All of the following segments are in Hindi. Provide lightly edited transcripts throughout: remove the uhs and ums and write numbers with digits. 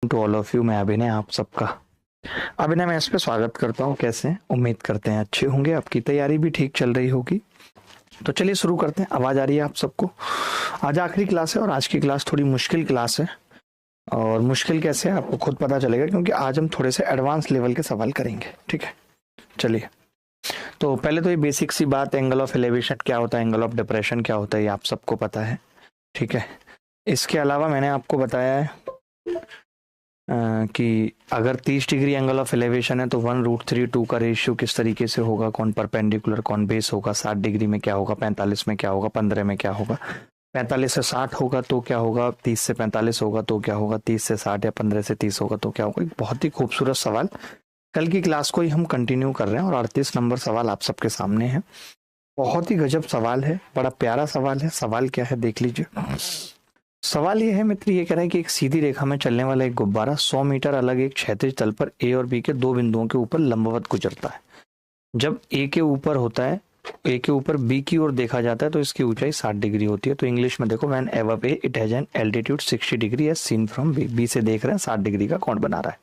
To all of you. मैं अभिनय आप सबका अभिनय मैं इस पे स्वागत करता हूँ। कैसे हैं? उम्मीद करते हैं अच्छे होंगे, आपकी तैयारी भी ठीक चल रही होगी। तो चलिए शुरू करते हैं। आवाज आ रही है आप सबको? आज आखिरी क्लास है और आज की क्लास थोड़ी मुश्किल क्लास है। और मुश्किल कैसे है आपको खुद पता चलेगा, क्योंकि आज हम थोड़े से एडवांस लेवल के सवाल करेंगे। ठीक है, चलिए। तो पहले तो ये बेसिक सी बात, एंगल ऑफ एलिवेशन क्या होता है, एंगल ऑफ डिप्रेशन क्या होता है, ये आप सबको पता है। ठीक है, इसके अलावा मैंने आपको बताया है कि अगर 30 डिग्री एंगल ऑफ एलिवेशन है तो 1√3 का रेशियो किस तरीके से होगा, कौन परपेंडिकुलर कौन बेस होगा, 60 डिग्री में क्या होगा, 45 में क्या होगा, 15 में क्या होगा, 45 से 60 होगा तो क्या होगा, 30 से 45 होगा तो क्या होगा, 30 से 60 या 15 से 30 होगा तो क्या होगा। एक बहुत ही खूबसूरत सवाल कल की क्लास को ही हम कंटिन्यू कर रहे हैं और 38 नंबर सवाल आप सबके सामने है। बहुत ही गजब सवाल है, बड़ा प्यारा सवाल है। सवाल क्या है देख लीजिए। सवाल ये है मित्र, ये कह रहा है कि एक सीधी रेखा में चलने वाला एक गुब्बारा 100 मीटर अलग एक क्षैतिज तल पर ए और बी के दो बिंदुओं के ऊपर लंबवत गुजरता है। जब ए के ऊपर होता है, ए के ऊपर बी की ओर देखा जाता है तो इसकी ऊंचाई 60 डिग्री होती है। तो इंग्लिश में देखो, when above A it has an altitude 60 degree as seen from B. B से देख रहे हैं 60 डिग्री का कोण बना रहा है।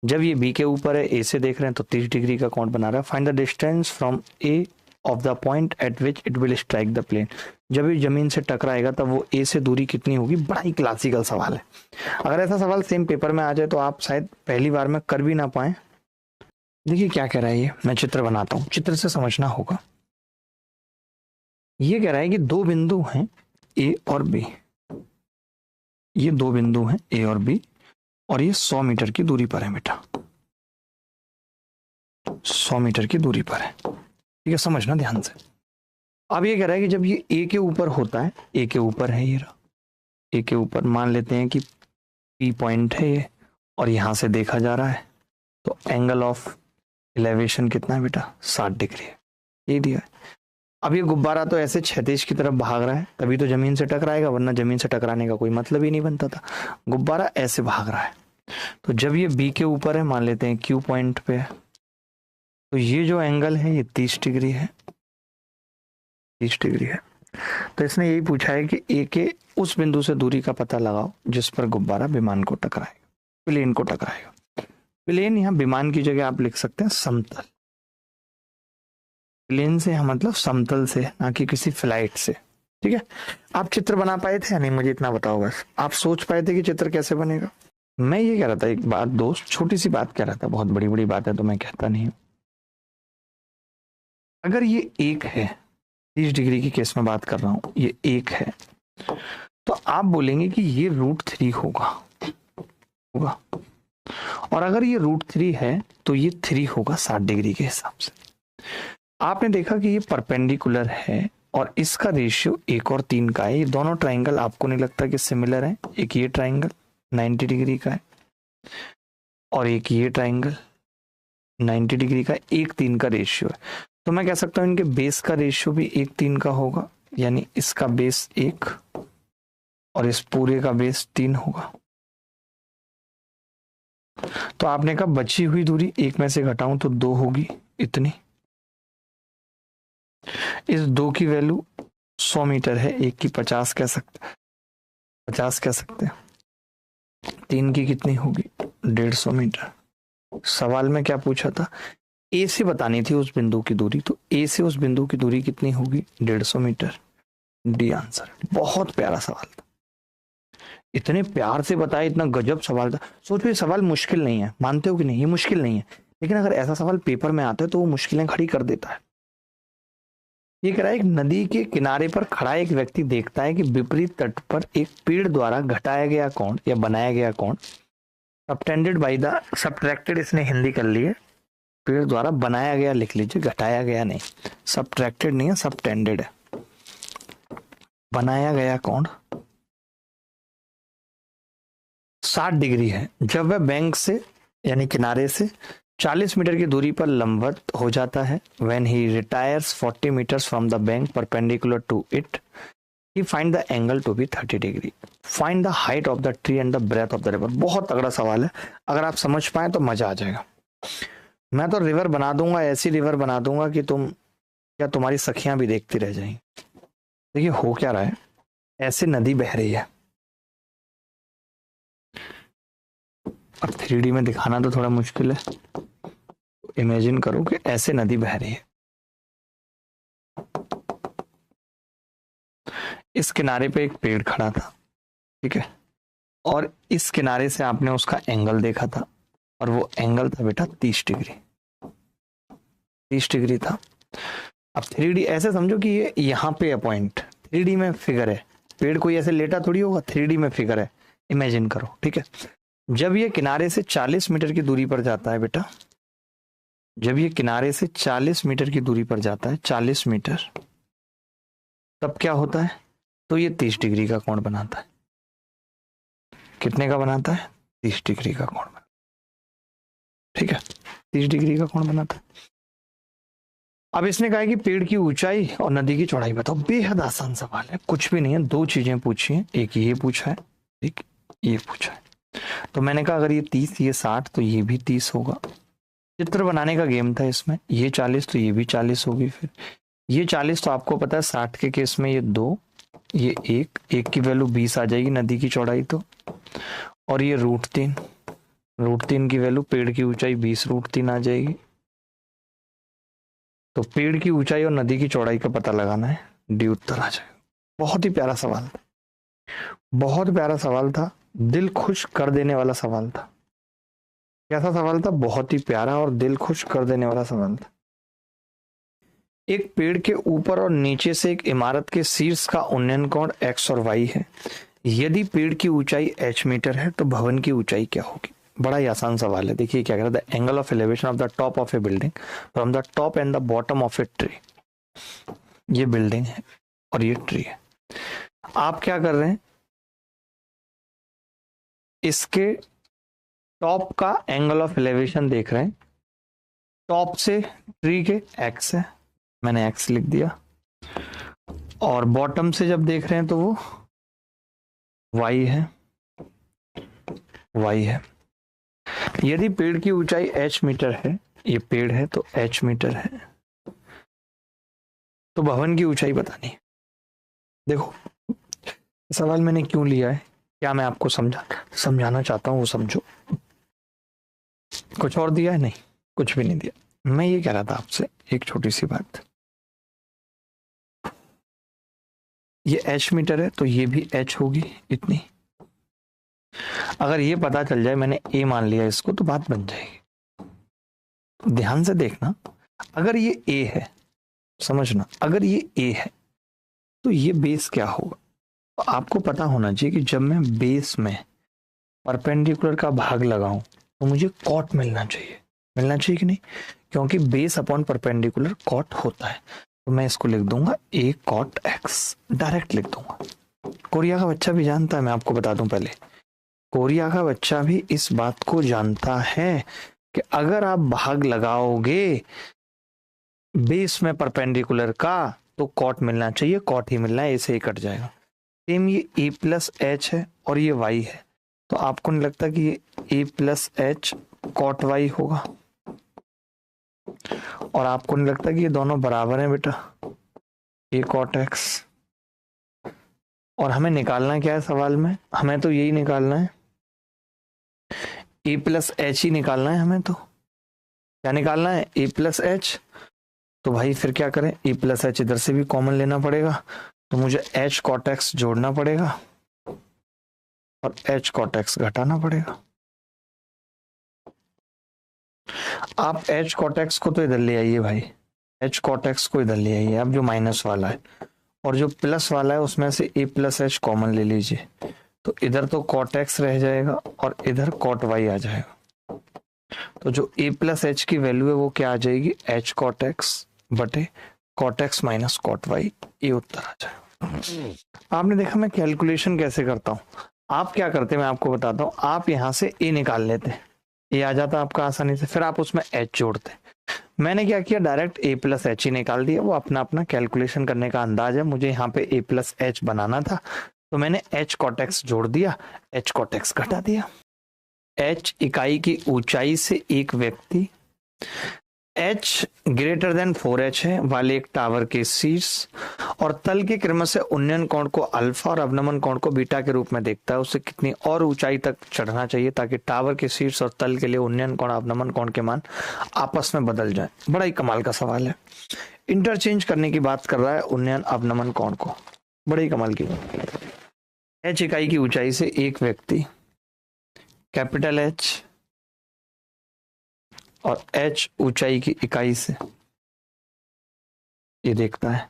जब ये बी के ऊपर है, ए से देख रहे हैं तो 30 डिग्री का कोण बना रहा है। Find the distance from A of the point at which it will strike the plane. जब ये जमीन से टकराएगा तब वो ए से दूरी कितनी होगी। बड़ा ही क्लासिकल सवाल है। अगर ऐसा सवाल सेम पेपर में आ जाए तो आप शायद पहली बार में कर भी ना पाए। देखिए क्या कह रहा है ये, मैं चित्र बनाता हूं, चित्र से समझना होगा। ये कह रहा है कि दो बिंदु हैं ए और बी, ये दो बिंदु हैं ए और बी और ये 100 मीटर की दूरी पर है बेटा, 100 मीटर की दूरी पर है। ठीक है, समझना ध्यान से। अब ये कह रहा है कि जब ये ए के ऊपर होता है, ए के ऊपर है, ये रहा ए के ऊपर, मान लेते हैं कि पी पॉइंट है ये और यहां से देखा जा रहा है, तो एंगल ऑफ एलिवेशन कितना है बेटा, 60 डिग्री है। ये दिया है। अब ये गुब्बारा तो ऐसे क्षैतिज की तरफ भाग रहा है, तभी तो जमीन से टकराएगा, वरना जमीन से टकराने का कोई मतलब ही नहीं बनता था। गुब्बारा ऐसे भाग रहा है। तो जब ये बी के ऊपर है, मान लेते हैं क्यू पॉइंट पे है, तो ये जो एंगल है ये 30 डिग्री है, 30 डिग्री है। तो इसने यही पूछा है कि ए के उस बिंदु से दूरी का पता लगाओ जिस पर गुब्बारा विमान को टकराएगा, प्लेन को टकराएगा। प्लेन यहाँ विमान की जगह आप लिख सकते हैं समतल। प्लेन से यहाँ मतलब समतल से, ना कि किसी फ्लाइट से। ठीक है, आप चित्र बना पाए थे या नहीं मुझे इतना बताओ बस। आप सोच पाए थे कि चित्र कैसे बनेगा? मैं ये कह रहा था एक बात दोस्त, छोटी सी बात कह रहा था, बहुत बड़ी बड़ी बात है तो मैं कहता नहीं हूं। अगर ये एक है, 30 डिग्री की केस में बात कर रहा हूं, ये एक है, तो आप बोलेंगे कि ये √3 होगा। और अगर ये √3 है तो ये 3 होगा 60 डिग्री के हिसाब से। आपने देखा कि ये परपेंडिकुलर है और इसका रेशियो 1 और 3 का है। ये दोनों ट्राइंगल आपको नहीं लगता कि सिमिलर है? एक ये ट्राइंगल 90 डिग्री का है और एक ये ट्राइंगल 90 डिग्री का, 1-3 का रेशियो है। तो मैं कह सकता हूं इनके बेस का रेशियो भी 1-3 का होगा, यानी इसका बेस 1 और इस पूरे का बेस 3 होगा। तो आपने कहा बची हुई दूरी 1 में से घटाऊं तो 2 होगी, इतनी। इस 2 की वैल्यू 100 मीटर है, 1 की 50 कह सकते हैं, 50 कह सकते हैं। 3 की कितनी होगी, 150 मीटर। सवाल में क्या पूछा था, ए से बतानी थी उस बिंदु की दूरी, तो ए से उस बिंदु की दूरी कितनी होगी, 150 मीटर। D answer. बहुत प्यारा सवाल था, इतने प्यार से बताया, इतना गजब सवाल था। सोचो ये सवाल मुश्किल नहीं है, मानते हो कि नहीं? ये मुश्किल नहीं है, लेकिन अगर ऐसा सवाल पेपर में आता है तो वो मुश्किलें खड़ी कर देता है। ये कह रहा है एक नदी के किनारे पर खड़ा एक व्यक्ति देखता है कि विपरीत तट पर एक पेड़ द्वारा घटाया गया कोण या बनाया गया कोण सबटेंडेड बाय द सबट्रैक्टेड, इसने हिंदी कर ली है, पेड़ द्वारा बनाया गया लिख लीजिए, घटाया गया नहीं, सबट्रैक्टेड नहीं है, सबटेंडेड है। बनाया गया कोण 60 डिग्री है। जब वह बैंक से यानी किनारे से 40 मीटर की दूरी पर लंबवत हो जाता है, when he retires 40 meters from the bank perpendicular to it, he find the angle to be 30 degree. Find the height of the tree and the breadth of the river. बहुत तगड़ा सवाल है, अगर आप समझ पाए तो मजा आ जाएगा। मैं तो रिवर बना दूंगा, ऐसी रिवर बना दूंगा कि तुम्हारी सखियां भी देखती रह जाएंगी। देखिए हो क्या रहा है, ऐसे नदी बह रही है, अब 3D में दिखाना तो थोड़ा मुश्किल है। इमेजिन करो कि ऐसे नदी बह रही है, इस किनारे पे एक पेड़ खड़ा था, ठीक है, और इस किनारे से आपने उसका एंगल देखा था, और वो एंगल था बेटा 30 डिग्री, 30 डिग्री था। अब 3D ऐसे समझो कि ये यहाँ पे है पॉइंट, 3D में फिगर है, पेड़ कोई ऐसे लेटा थोड़ी होगा, 3D में फिगर है, इमेजिन करो, ठीक है। जब ये किनारे से 40 मीटर की दूरी पर जाता है बेटा, जब ये किनारे से 40 मीटर की दूरी पर जाता है, 40 मीटर, तब क्या होता है, तो ये 30 डिग्री का कोण बनाता है। कितने का बनाता है, 30 डिग्री का कोण बनाता है, ठीक है, 30 डिग्री का कोण बनाता है। अब इसने कहा कि पेड़ की ऊंचाई और नदी की चौड़ाई बताओ। बेहद आसान सवाल है, कुछ भी नहीं है, दो चीजें पूछी हैं, एक ये पूछा है, एक ये पूछा है। तो मैंने कहा अगर ये 30, ये 60, तो ये भी 30 होगा। चित्र बनाने का गेम था इसमें, ये 40 तो ये भी 40 होगी, फिर ये 40 तो आपको पता है 60 के केस में ये 2, ये 1 की वैल्यू 20 आ जाएगी नदी की चौड़ाई तो, और ये √3 की वैल्यू, पेड़ की ऊंचाई 20 √3 आ जाएगी। तो पेड़ की ऊंचाई और नदी की चौड़ाई का पता लगाना है, डी उत्तर आ जाएगा। बहुत ही प्यारा सवाल था, बहुत प्यारा सवाल था, दिल खुश कर देने वाला सवाल था। कैसा सवाल था, बहुत ही प्यारा और दिल खुश कर देने वाला सवाल था। एक पेड़ के ऊपर और नीचे से एक इमारत के शीर्ष का उन्नयन कोण x और y है। यदि पेड़ की ऊंचाई h मीटर है तो भवन की ऊंचाई क्या होगी। बड़ा ही आसान सवाल है। देखिए क्या कह रहा है, the angle of elevation of the top of A building from the top and the bottom of a tree. ये बिल्डिंग है और ये ट्री है। आप क्या कर रहे हैं, इसके टॉप का एंगल ऑफ एलिवेशन देख रहे हैं, टॉप से ट्री के x है, मैंने x लिख दिया, और बॉटम से जब देख रहे हैं तो वो y है। यदि पेड़ की ऊंचाई h मीटर है, ये पेड़ है तो h मीटर है, तो भवन की ऊंचाई बतानी है। देखो सवाल मैंने क्यों लिया है, क्या मैं आपको समझाना चाहता हूं वो समझो। कुछ और दिया है, नहीं कुछ भी नहीं दिया। मैं ये कह रहा था आपसे एक छोटी सी बात, ये h मीटर है तो ये भी h होगी इतनी। अगर ये पता चल जाए, मैंने a मान लिया इसको, तो बात बन जाएगी। ध्यान से देखना, अगर ये a है, समझना, अगर ये a है तो ये बेस क्या होगा। तो आपको पता होना चाहिए कि जब मैं बेस में परपेंडिकुलर का भाग लगाऊं तो मुझे कॉट मिलना चाहिए कि नहीं, क्योंकि बेस अपॉन परपेंडिकुलर कॉट होता है। तो मैं इसको लिख दूंगा a cot x, डायरेक्ट लिख दूंगा। कोरिया का बच्चा भी जानता है, मैं आपको बता दूं पहले, कोरिया का बच्चा भी इस बात को जानता है कि अगर आप भाग लगाओगे बेस में परपेंडिकुलर का तो कॉट मिलना चाहिए, कॉट ही मिलना है, ऐसे ही कट जाएगा। सेम ये a प्लस h है और ये y है, तो आपको नहीं लगता कि ये a प्लस h कॉट y होगा, और आपको नहीं लगता कि ये दोनों बराबर हैं बेटा, a cot x। और हमें निकालना क्या है सवाल में, हमें तो यही निकालना है, a प्लस h ही निकालना है हमें। तो क्या निकालना है, a प्लस h। तो भाई फिर क्या करें, a प्लस h इधर से भी कॉमन लेना पड़ेगा, तो मुझे h cot x जोड़ना पड़ेगा और h cot x घटाना पड़ेगा। आप h cot x को तो इधर ले आइए भाई, h cot x को इधर ले आइए, अब जो माइनस वाला है और जो प्लस वाला है उसमें से a प्लस h कॉमन ले लीजिए, तो इधर तो cot x रह जाएगा और इधर cot y आ जाएगा। तो जो a प्लस h की वैल्यू है वो क्या आ जाएगी, h cot x बटे cot x minus cot y, ये उत्तर आ जाएगा। आपने देखा मैं कैलकुलेशन कैसे करता हूँ, आप क्या करते हैं मैं आपको बताता हूँ। आप यहाँ से a निकाल लेते, a आ जाता आपका आसानी से, फिर आप उसमें h जोड़ते। मैंने क्या किया, डायरेक्ट a प्लस h ही निकाल दिया। वो अपना अपना कैलकुलेशन करने का अंदाज है, मुझे यहाँ पे a प्लस h बनाना था तो मैंने h cot x जोड़ दिया, h cot x घटा दिया। h इकाई की ऊंचाई से एक व्यक्ति h ग्रेटर देन 4h है वाले एक टावर के शीर्ष और तल के क्रम से उन्नयन कोण को अल्फा और अवनमन कोण को बीटा के रूप में देखता है, उसे कितनी और ऊंचाई तक चढ़ना चाहिए ताकि टावर के शीर्ष और तल के लिए उन्नयन कोण अवनमन कोण के मान आपस में बदल जाए। बड़ा ही कमाल का सवाल है, इंटरचेंज करने की बात कर रहा है उन्नयन अवनमन कोण को, बड़ी कमाल की बात। h इकाई की ऊंचाई से एक व्यक्ति कैपिटल H और h ऊंचाई की इकाई से ये देखता है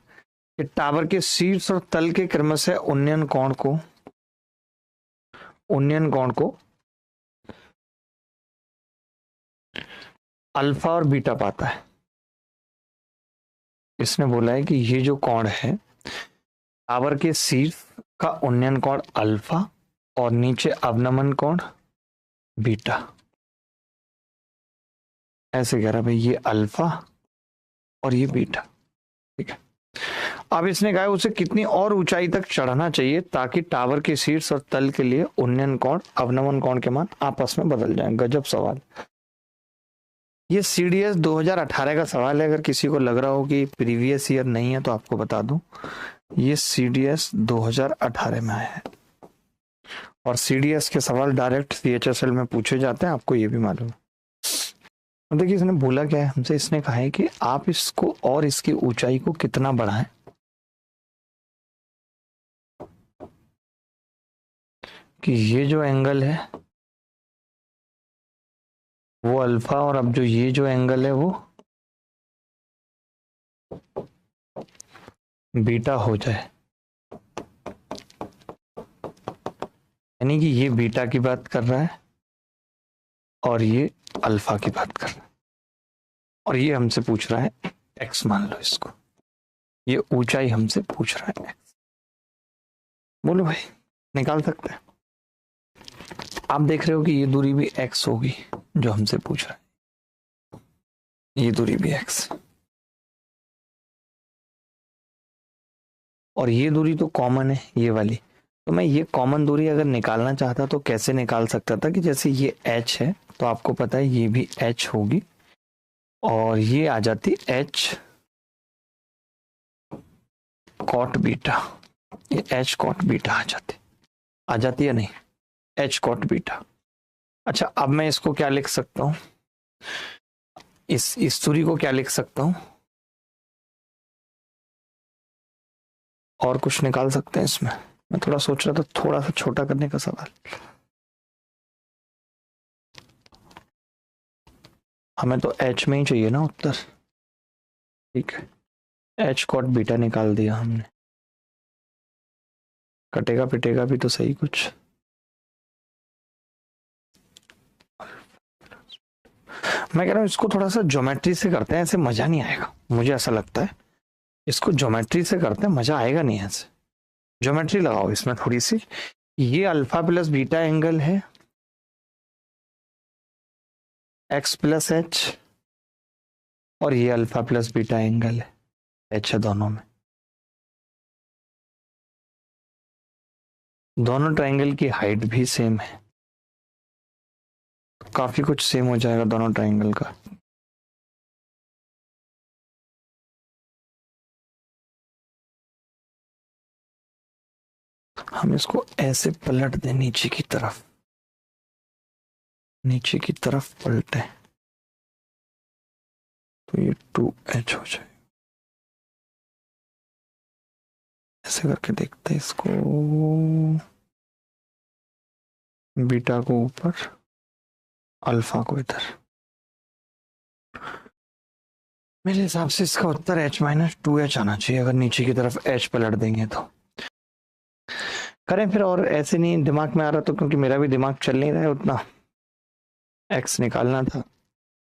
कि टावर के शीर्ष और तल के क्रम से उन्नयन कोण को अल्फा और बीटा पाता है। इसने बोला है कि ये जो कोण है टावर के शीर्ष का उन्नयन कोण अल्फा और नीचे अवनमन कोण बीटा। ऐसे कह रहा भाई ये अल्फा और ये बीटा, ठीक है। अब इसने कहा उसे कितनी और ऊंचाई तक चढ़ना चाहिए ताकि टावर के शीर्ष और तल के लिए उन्नयन कोण अवनमन कोण के मान आपस में बदल जाएं। गजब सवाल। ये CDS 2018 का सवाल है, अगर किसी को लग रहा हो कि प्रीवियस ईयर नहीं है तो आपको बता दूं ये CDS 2018 में आया है और CDS के सवाल डायरेक्ट CHSL में पूछे जाते हैं, आपको ये भी मालूम है। देखिए इसने बोला क्या है हमसे, इसने कहा है कि आप इसको और इसकी ऊंचाई को कितना बढ़ाएं कि ये जो एंगल है वो अल्फा और अब जो ये जो एंगल है वो बीटा हो जाए, यानी कि ये बीटा की बात कर रहा है और ये अल्फा की बात कर रहा है और ये हमसे पूछ रहा है x, मान लो इसको, ये ऊंचाई हमसे पूछ रहा है x। बोलो भाई निकाल सकते हैं। आप देख रहे हो कि ये दूरी भी x होगी जो हमसे पूछ रहा है, ये दूरी भी x और ये दूरी तो कॉमन है ये वाली, तो मैं ये कॉमन दूरी अगर निकालना चाहता तो कैसे निकाल सकता था कि जैसे ये h है तो आपको पता है ये भी h होगी और ये आ जाती h कॉट बीटा, ये h कॉट बीटा आ जाती है नहीं, h कॉट बीटा। अच्छा अब मैं इसको क्या लिख सकता हूं, इस दूरी को क्या लिख सकता हूं, और कुछ निकाल सकते हैं इसमें। मैं थोड़ा सोच रहा था थोड़ा सा छोटा करने का सवाल, हमें तो h में ही चाहिए ना उत्तर, ठीक है। h कॉट बीटा निकाल दिया हमने, कटेगा पिटेगा भी तो सही कुछ। मैं कह रहा हूं इसको थोड़ा सा ज्योमेट्री से करते हैं, ऐसे मजा नहीं आएगा, मुझे ऐसा लगता है इसको ज्योमेट्री से करते हैं, मजा आएगा नहीं ऐसे। ज्योमेट्री लगाओ इसमें थोड़ी सी, ये अल्फा प्लस बीटा एंगल है x प्लस एच और ये अल्फा प्लस बीटा एंगल है h है दोनों में। दोनों ट्रायंगल की हाइट भी सेम है, काफी कुछ सेम हो जाएगा दोनों ट्रायंगल का। हम इसको ऐसे पलट दें नीचे की तरफ, नीचे की तरफ पलटे तो ये 2h हो जाए। ऐसे करके देखते हैं इसको, बीटा को ऊपर अल्फा को इधर। मेरे हिसाब से इसका उत्तर h माइनस 2h आना चाहिए अगर नीचे की तरफ h पलट देंगे तो। करें फिर, और ऐसे नहीं दिमाग में आ रहा तो, क्योंकि मेरा भी दिमाग चल नहीं रहा है उतना, x निकालना था।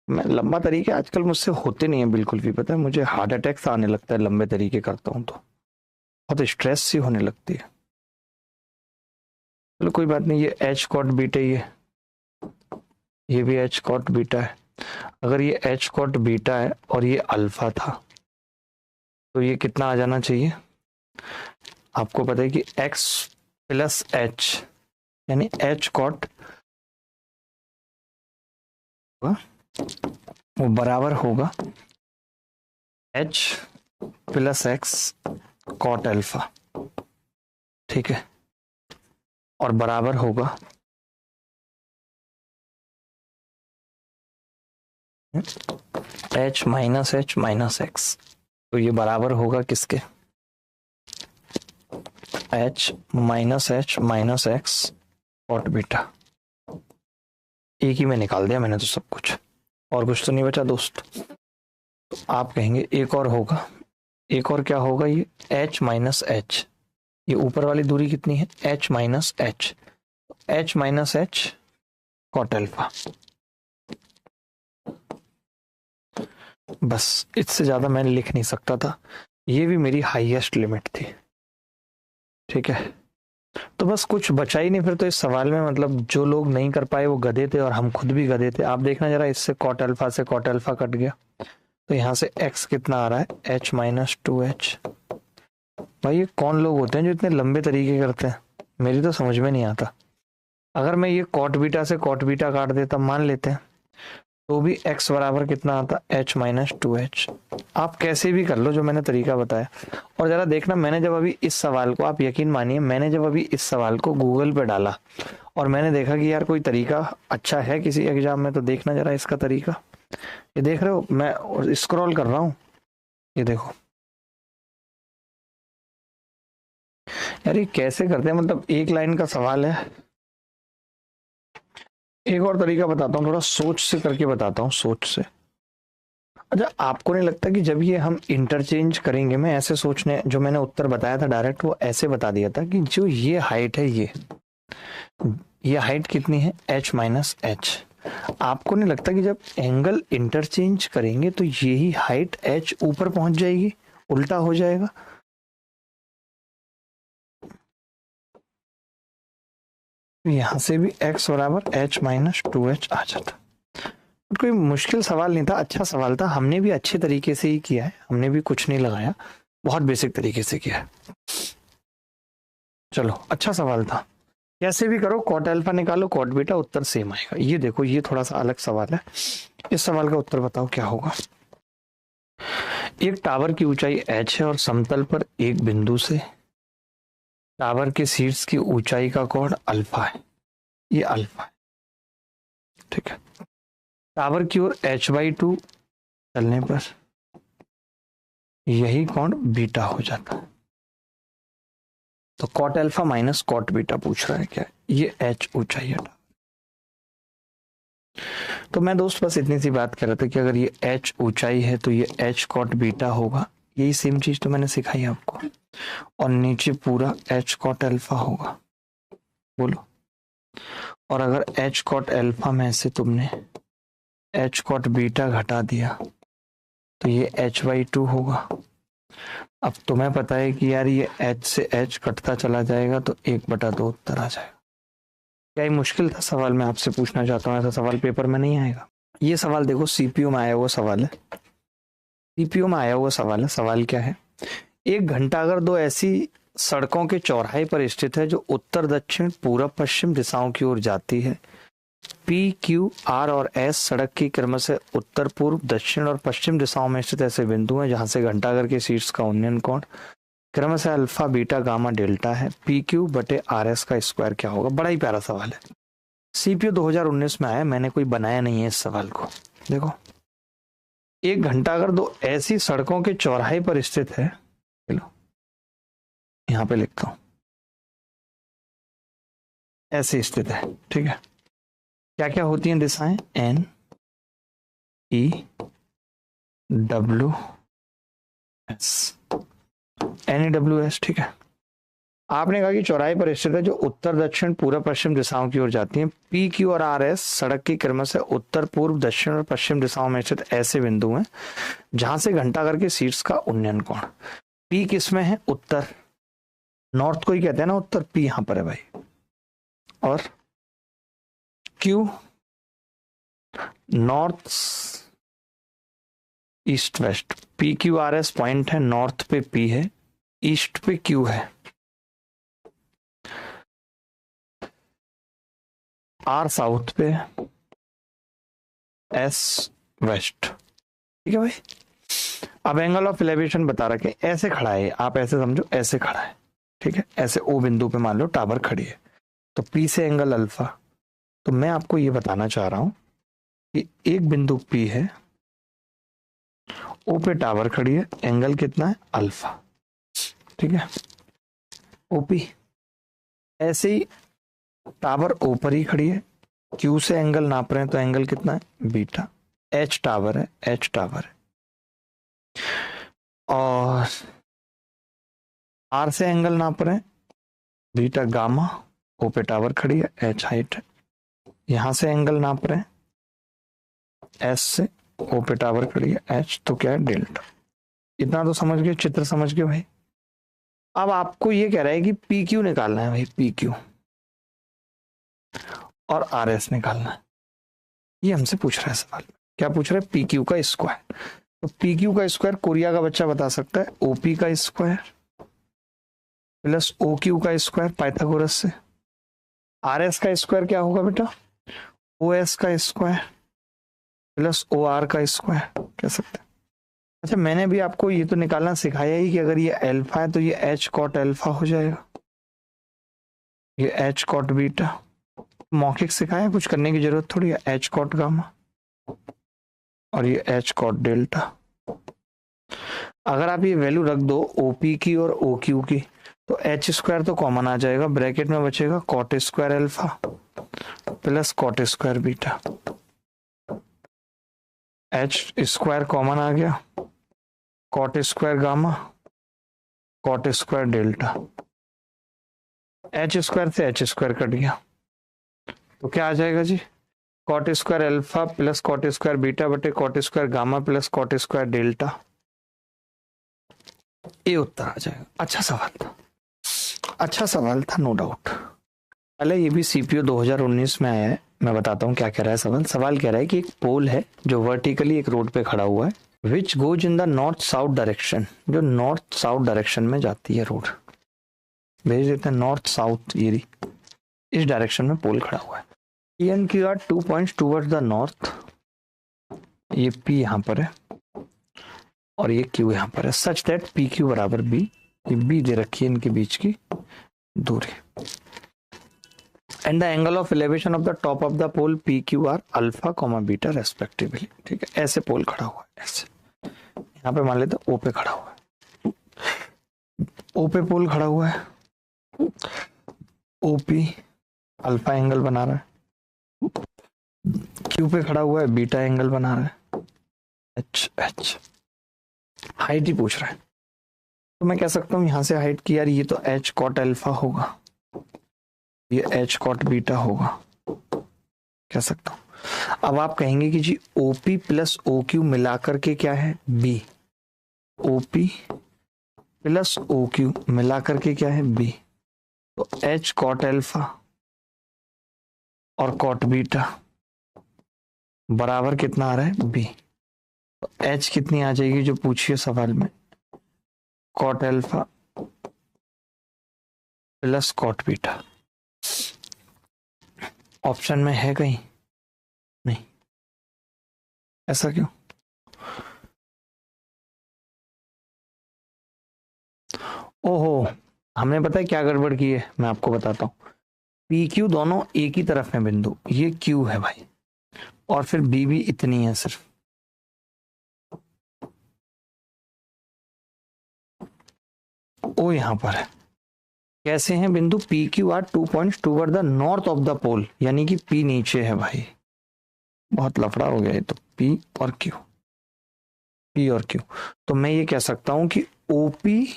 मैं लंबा तरीके आजकल मुझसे होते नहीं है बिल्कुल भी, पता है मुझे हार्ट अटैक आने लगता है लंबे तरीके करता हूँ तो, बहुत स्ट्रेस सी होने लगती है। चलो कोई बात नहीं, ये h कॉट बीटा, ये भी h कॉट बीटा है। अगर ये h कॉट बीटा है और ये अल्फा था तो ये कितना आ जाना चाहिए, आपको पता है कि x प्लस h यानी h कॉट वो बराबर होगा h plus x cot alpha, ठीक है, और बराबर होगा h माइनस एक्स। तो ये बराबर होगा किसके, h minus x cot beta. एक ही में निकाल दिया मैंने तो सब कुछ, और कुछ तो नहीं बचा दोस्त। तो आप कहेंगे एक और होगा, एक और क्या होगा, ये h माइनस एच, ये ऊपर वाली दूरी कितनी है, h minus h cot alpha. बस इससे ज्यादा मैं लिख नहीं सकता था, ये भी मेरी हाईएस्ट लिमिट थी, ठीक है। तो बस कुछ बचा ही नहीं फिर तो इस सवाल में, मतलब जो लोग नहीं कर पाए वो गधे थे और हम खुद भी गधे थे। आप देखना जरा, इससे कॉट अल्फा से कॉट अल्फा कट गया, तो यहाँ से x कितना आ रहा है, h माइनस 2h। भाई ये कौन लोग होते हैं जो इतने लंबे तरीके करते हैं, मेरी तो समझ में नहीं आता। अगर मैं ये कॉट बीटा से कॉट बीटा काट देता, मान लेते हैं, तो भी x बराबर कितना आता, h माइनस 2h। आप कैसे भी कर लो जो मैंने तरीका बताया। और जरा देखना, मैंने जब अभी इस सवाल को, आप यकीन मानिए, मैंने जब अभी इस सवाल को गूगल पे डाला और मैंने देखा कि यार कोई तरीका अच्छा है किसी एग्जाम में, तो देखना जरा इसका तरीका। ये देख रहे हो, मैं स्क्रॉल कर रहा हूँ, ये देखो यार ये कैसे करते हैं, मतलब एक लाइन का सवाल है। एक और तरीका बताता हूँ, थोड़ा सोच से करके बताता हूँ, सोच से। अच्छा, आपको नहीं लगता कि जब ये हम इंटरचेंज करेंगे, मैं ऐसे सोचने, जो मैंने उत्तर बताया था डायरेक्ट वो ऐसे बता दिया था कि जो ये हाइट है, ये हाइट कितनी है, h माइनस एच। आपको नहीं लगता कि जब एंगल इंटरचेंज करेंगे तो यही हाइट h ऊपर पहुंच जाएगी, उल्टा हो जाएगा। यहां से भी x बराबर h माइनस 2h आ जाता। कोई मुश्किल सवाल नहीं था, अच्छा सवाल था, हमने भी अच्छे तरीके से ही किया है, हमने भी कुछ नहीं लगाया, बहुत बेसिक तरीके से किया है। चलो अच्छा सवाल था। कैसे भी करो कॉट अल्फा निकालो कॉट बीटा, उत्तर सेम आएगा। ये देखो, ये थोड़ा सा अलग सवाल है, इस सवाल का उत्तर बताओ क्या होगा। एक टावर की ऊंचाई h है और समतल पर एक बिंदु से टावर के शीर्ष की ऊंचाई का कोण अल्फा है, ये अल्फा है, ठीक है। टावर की ओर h/2 चलने पर यही कोण बीटा हो जाता है। तो cot alpha minus cot beta पूछ रहा है क्या, ये h ऊंचाई है। तो मैं दोस्त बस इतनी सी बात कर रहा था कि अगर ये h ऊंचाई है तो ये h कॉट बीटा होगा, यही सेम चीज तो मैंने सिखाई आपको, और नीचे पूरा h कॉट अल्फा होगा, बोलो। और अगर h कॉट अल्फा में से तुमने h कॉट बीटा घटा दिया तो ये h/2 होगा। अब तुम्हें पता है कि यार ये h से h कटता चला जाएगा तो 1/2 उत्तर आ जाएगा। क्या ये मुश्किल था सवाल, मैं आपसे पूछना चाहता हूँ, ऐसा सवाल पेपर में नहीं आएगा। ये सवाल देखो सीपीयू में आया हुआ सवाल है, सीपीयू में आया हुआ सवाल है। सवाल क्या है, एक घंटा अगर दो ऐसी सड़कों के चौराहे पर स्थित है जो उत्तर दक्षिण पूर्व पश्चिम दिशाओं की ओर जाती है, पी क्यू आर और एस सड़क की क्रम से उत्तर पूर्व दक्षिण और पश्चिम दिशाओं में स्थित ऐसे बिंदु हैं जहां से घंटाघर के शीर्ष का उन्नयन कोण क्रम से अल्फा बीटा गामा डेल्टा है, पी क्यू बटे आर एस का स्क्वायर क्या होगा। बड़ा ही प्यारा सवाल है, सीपीयू 2019 में आया, मैंने कोई बनाया नहीं है इस सवाल को। देखो, एक घंटा अगर दो ऐसी सड़कों के चौराहे पर स्थित है, चलो यहां पे लिखता हूं, ऐसी स्थित है, ठीक है। क्या क्या होती हैं दिशाएं, N E W S, N E W S, ठीक है। आपने कहा कि चौराहे पर स्थित है जो उत्तर दक्षिण पूर्व पश्चिम दिशाओं की ओर जाती हैं, पी क्यू और आर एस सड़क की क्रम से उत्तर पूर्व दक्षिण और पश्चिम दिशाओं में स्थित ऐसे बिंदु हैं जहां से घंटाघर के शीर्ष का उन्नयन कोण, पी किस में है, उत्तर, नॉर्थ को ही कहते हैं ना उत्तर, पी यहां पर है भाई, और Q north east west, P Q R S point है, नॉर्थ पे पी है, ईस्ट पे क्यू है, आर साउथ पे, एस वेस्ट। ठीक है भाई। अब एंगल ऑफ एलिवेशन बता रखे, ऐसे खड़ा है, आप ऐसे समझो, ऐसे खड़ा है। ठीक है, ऐसे ओ बिंदु पे मान लो टावर खड़ी है, तो पी से एंगल अल्फा। तो मैं आपको ये बताना चाह रहा हूं कि एक बिंदु पी है, ओ पे टावर खड़ी है, एंगल कितना है अल्फा। ठीक है, ओपी। ऐसे ही टावर ओ पर ही खड़ी है, क्यू से एंगल नाप रहे हैं तो एंगल कितना है बीटा। एच टावर है, एच टावर है, और आर से एंगल नाप रहे हैं बीटा गामा। ओ पे टावर खड़ी है, एच हाइट है, यहां से एंगल नाप रहे हैं एस से, ओ पे टावर खड़ी है एच, तो क्या है डेल्टा। इतना तो समझ गए, चित्र समझ गए भाई। अब आपको ये कह रहा है कि पी क्यू निकालना है भाई, पी क्यू और आर एस निकालना है। ये हमसे पूछ रहा है सवाल, क्या पूछ रहा है, पी क्यू का स्क्वायर। तो पी क्यू का स्क्वायर कोरिया का बच्चा बता सकता है, ओपी का स्क्वायर प्लस ओ क्यू का स्क्वायर पाइथागोरस से। आर एस का स्क्वायर क्या होगा बेटा, ओ एस का स्क्वायर प्लस ओ आर का स्क्वायर कह सकते हैं। अच्छा, मैंने भी आपको ये तो निकालना सिखाया ही कि अगर ये अल्फा है तो ये एच कॉट अल्फा हो जाएगा, ये एच कॉट बीटा। मौखिक सिखाया, कुछ करने की जरूरत थोड़ी है। एच कॉट गामा और ये एच कॉट डेल्टा। अगर आप ये वैल्यू रख दो ओपी की और ओ क्यू की, तो एच स्क्वायर तो कॉमन आ जाएगा, ब्रैकेट में बचेगा cot square alpha plus cot square beta. H square common आ गया, cot square gamma, cot square delta. H square से एच स्क्वायर कट गया, तो क्या आ जाएगा जी, cot square alpha plus cot square beta बटे cot square gamma plus cot square delta. ये उत्तर आ जाएगा। अच्छा सवाल था, अच्छा सवाल था, नो डाउट। पहले ये भी सीपीओ 2019 में आया है। मैं बताता हूँ क्या कह रहा है सवाल। सवाल कह रहा है कि एक पोल है जो वर्टिकली एक रोड पे खड़ा हुआ है, which goes in the north south direction, जो नॉर्थ साउथ डायरेक्शन में जाती है रोड। भेज देते हैं नॉर्थ साउथ, ये इस डायरेक्शन में पोल खड़ा हुआ है। P N Q R 2 points towards the north, ये पी यहाँ पर है और ये क्यू यहाँ पर है, सच दैट पी क्यू बराबर बी। ये बी दे रखी है इनके बीच की दूरी। And the angle of elevation of the top of the pole P Q R alpha comma beta respectively. ठीक है, ऐसे पोल खड़ा हुआ है, ऐसे यहाँ पे मान लेते ओ पे खड़ा हुआ है, ओ पे पोल खड़ा हुआ है, ओपी अल्फा एंगल बना रहा है, क्यू पे खड़ा हुआ है बीटा एंगल बना रहा है, एच एच। हाइट ही पूछ रहा है, तो मैं कह सकता हूं यहां से हाइट की, यार ये तो एच कॉट अल्फा होगा, ये एच कॉट बीटा होगा, कह सकता हूं। अब आप कहेंगे कि जी ओपी प्लस ओ क्यू मिलाकर के क्या है b, OP plus O Q मिलाकर के क्या है बी, तो एच कॉट अल्फा और कॉट बीटा बराबर कितना आ रहा है बी। तो एच कितनी आ जाएगी जो पूछिए सवाल में, cot alpha plus cot beta. Option में है कहीं नहीं, ऐसा क्यों? ओहो, हमने पता है क्या गड़बड़ की है, मैं आपको बताता हूं। पी क्यू दोनों एक ही तरफ है बिंदु, ये क्यू है भाई, और फिर बी भी इतनी है सिर्फ, ओ यहां पर है। कैसे हैं बिंदु, P Q R 2 points toward the north of the pole, यानी कि पी नीचे है भाई, बहुत लफड़ा हो गया ये तो। पी और क्यू, पी और क्यू, तो मैं ये कह सकता हूं कि ओपी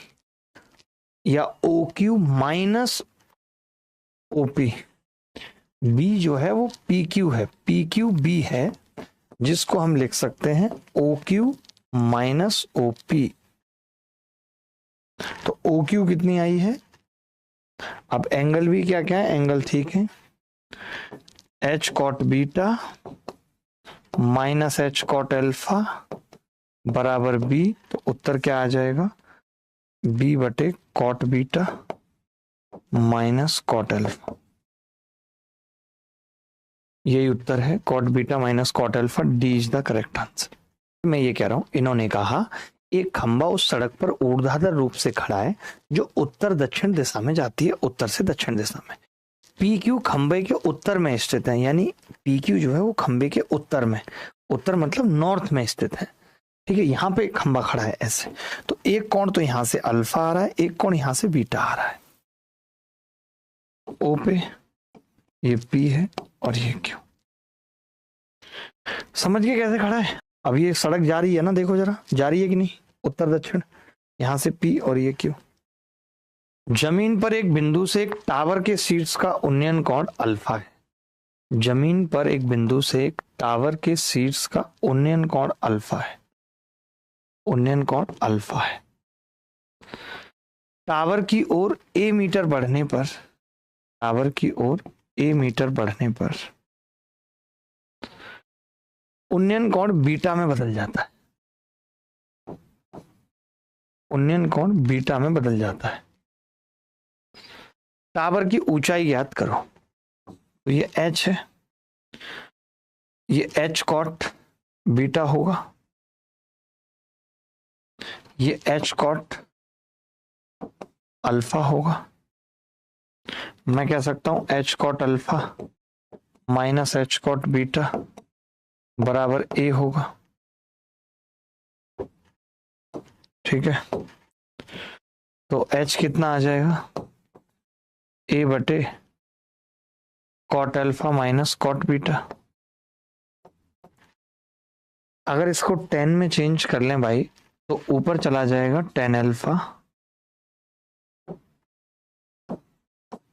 या O Q minus OP, b जो है वो पी क्यू है, पी क्यू बी है, जिसको हम लिख सकते हैं O Q minus O P. तो ओ क्यू कितनी आई है, अब एंगल भी क्या क्या है, एंगल ठीक है, h cot beta minus h cot alpha बराबर बी। तो उत्तर क्या आ जाएगा, बी बटे cot beta minus cot alpha. यही उत्तर है, cot beta minus cot alpha, D is the correct answer. मैं ये कह रहा हूं, इन्होंने कहा एक खंबा उस सड़क पर ऊर्ध्वाधर रूप से खड़ा है जो उत्तर दक्षिण दिशा में जाती है, उत्तर से दक्षिण दिशा में। पी क्यू खंबे के उत्तर में स्थित है, यानी पी क्यू जो है वो खंबे के उत्तर में, उत्तर मतलब नॉर्थ में स्थित है, ठीक है। यहाँ पे खंबा खड़ा है ऐसे, तो एक कोण तो यहां से अल्फा आ रहा है, एक कोण यहां से बीटा आ रहा है। ओ पे ये पी है और ये क्यू। समझ गए कैसे खड़ा है? अब ये सड़क जा रही है ना, देखो जरा जा रही है कि नहीं, उत्तर दक्षिण, यहां से पी और ये क्यू। जमीन पर एक बिंदु से एक टावर के शीर्ष का उन्नयन कोण अल्फा है। जमीन पर एक बिंदु से एक टावर के शीर्ष का उन्नयन कोण अल्फा है, उन्नयन कोण अल्फा है। टावर की ओर ए मीटर बढ़ने पर, टावर की ओर ए मीटर बढ़ने पर उन्नयन कोण बीटा में बदल जाता है, उन्नयन कोण बीटा में बदल जाता है। टावर की ऊंचाई ज्ञात करो, तो ये h है, ये h कॉट बीटा होगा, ये h कॉट अल्फा होगा। मैं कह सकता हूं h cot alpha minus h cot beta बराबर a होगा, ठीक है। तो h कितना आ जाएगा, a बटे cot alpha minus cot beta. अगर इसको 10 में चेंज कर लें भाई, तो ऊपर चला जाएगा 10 अल्फा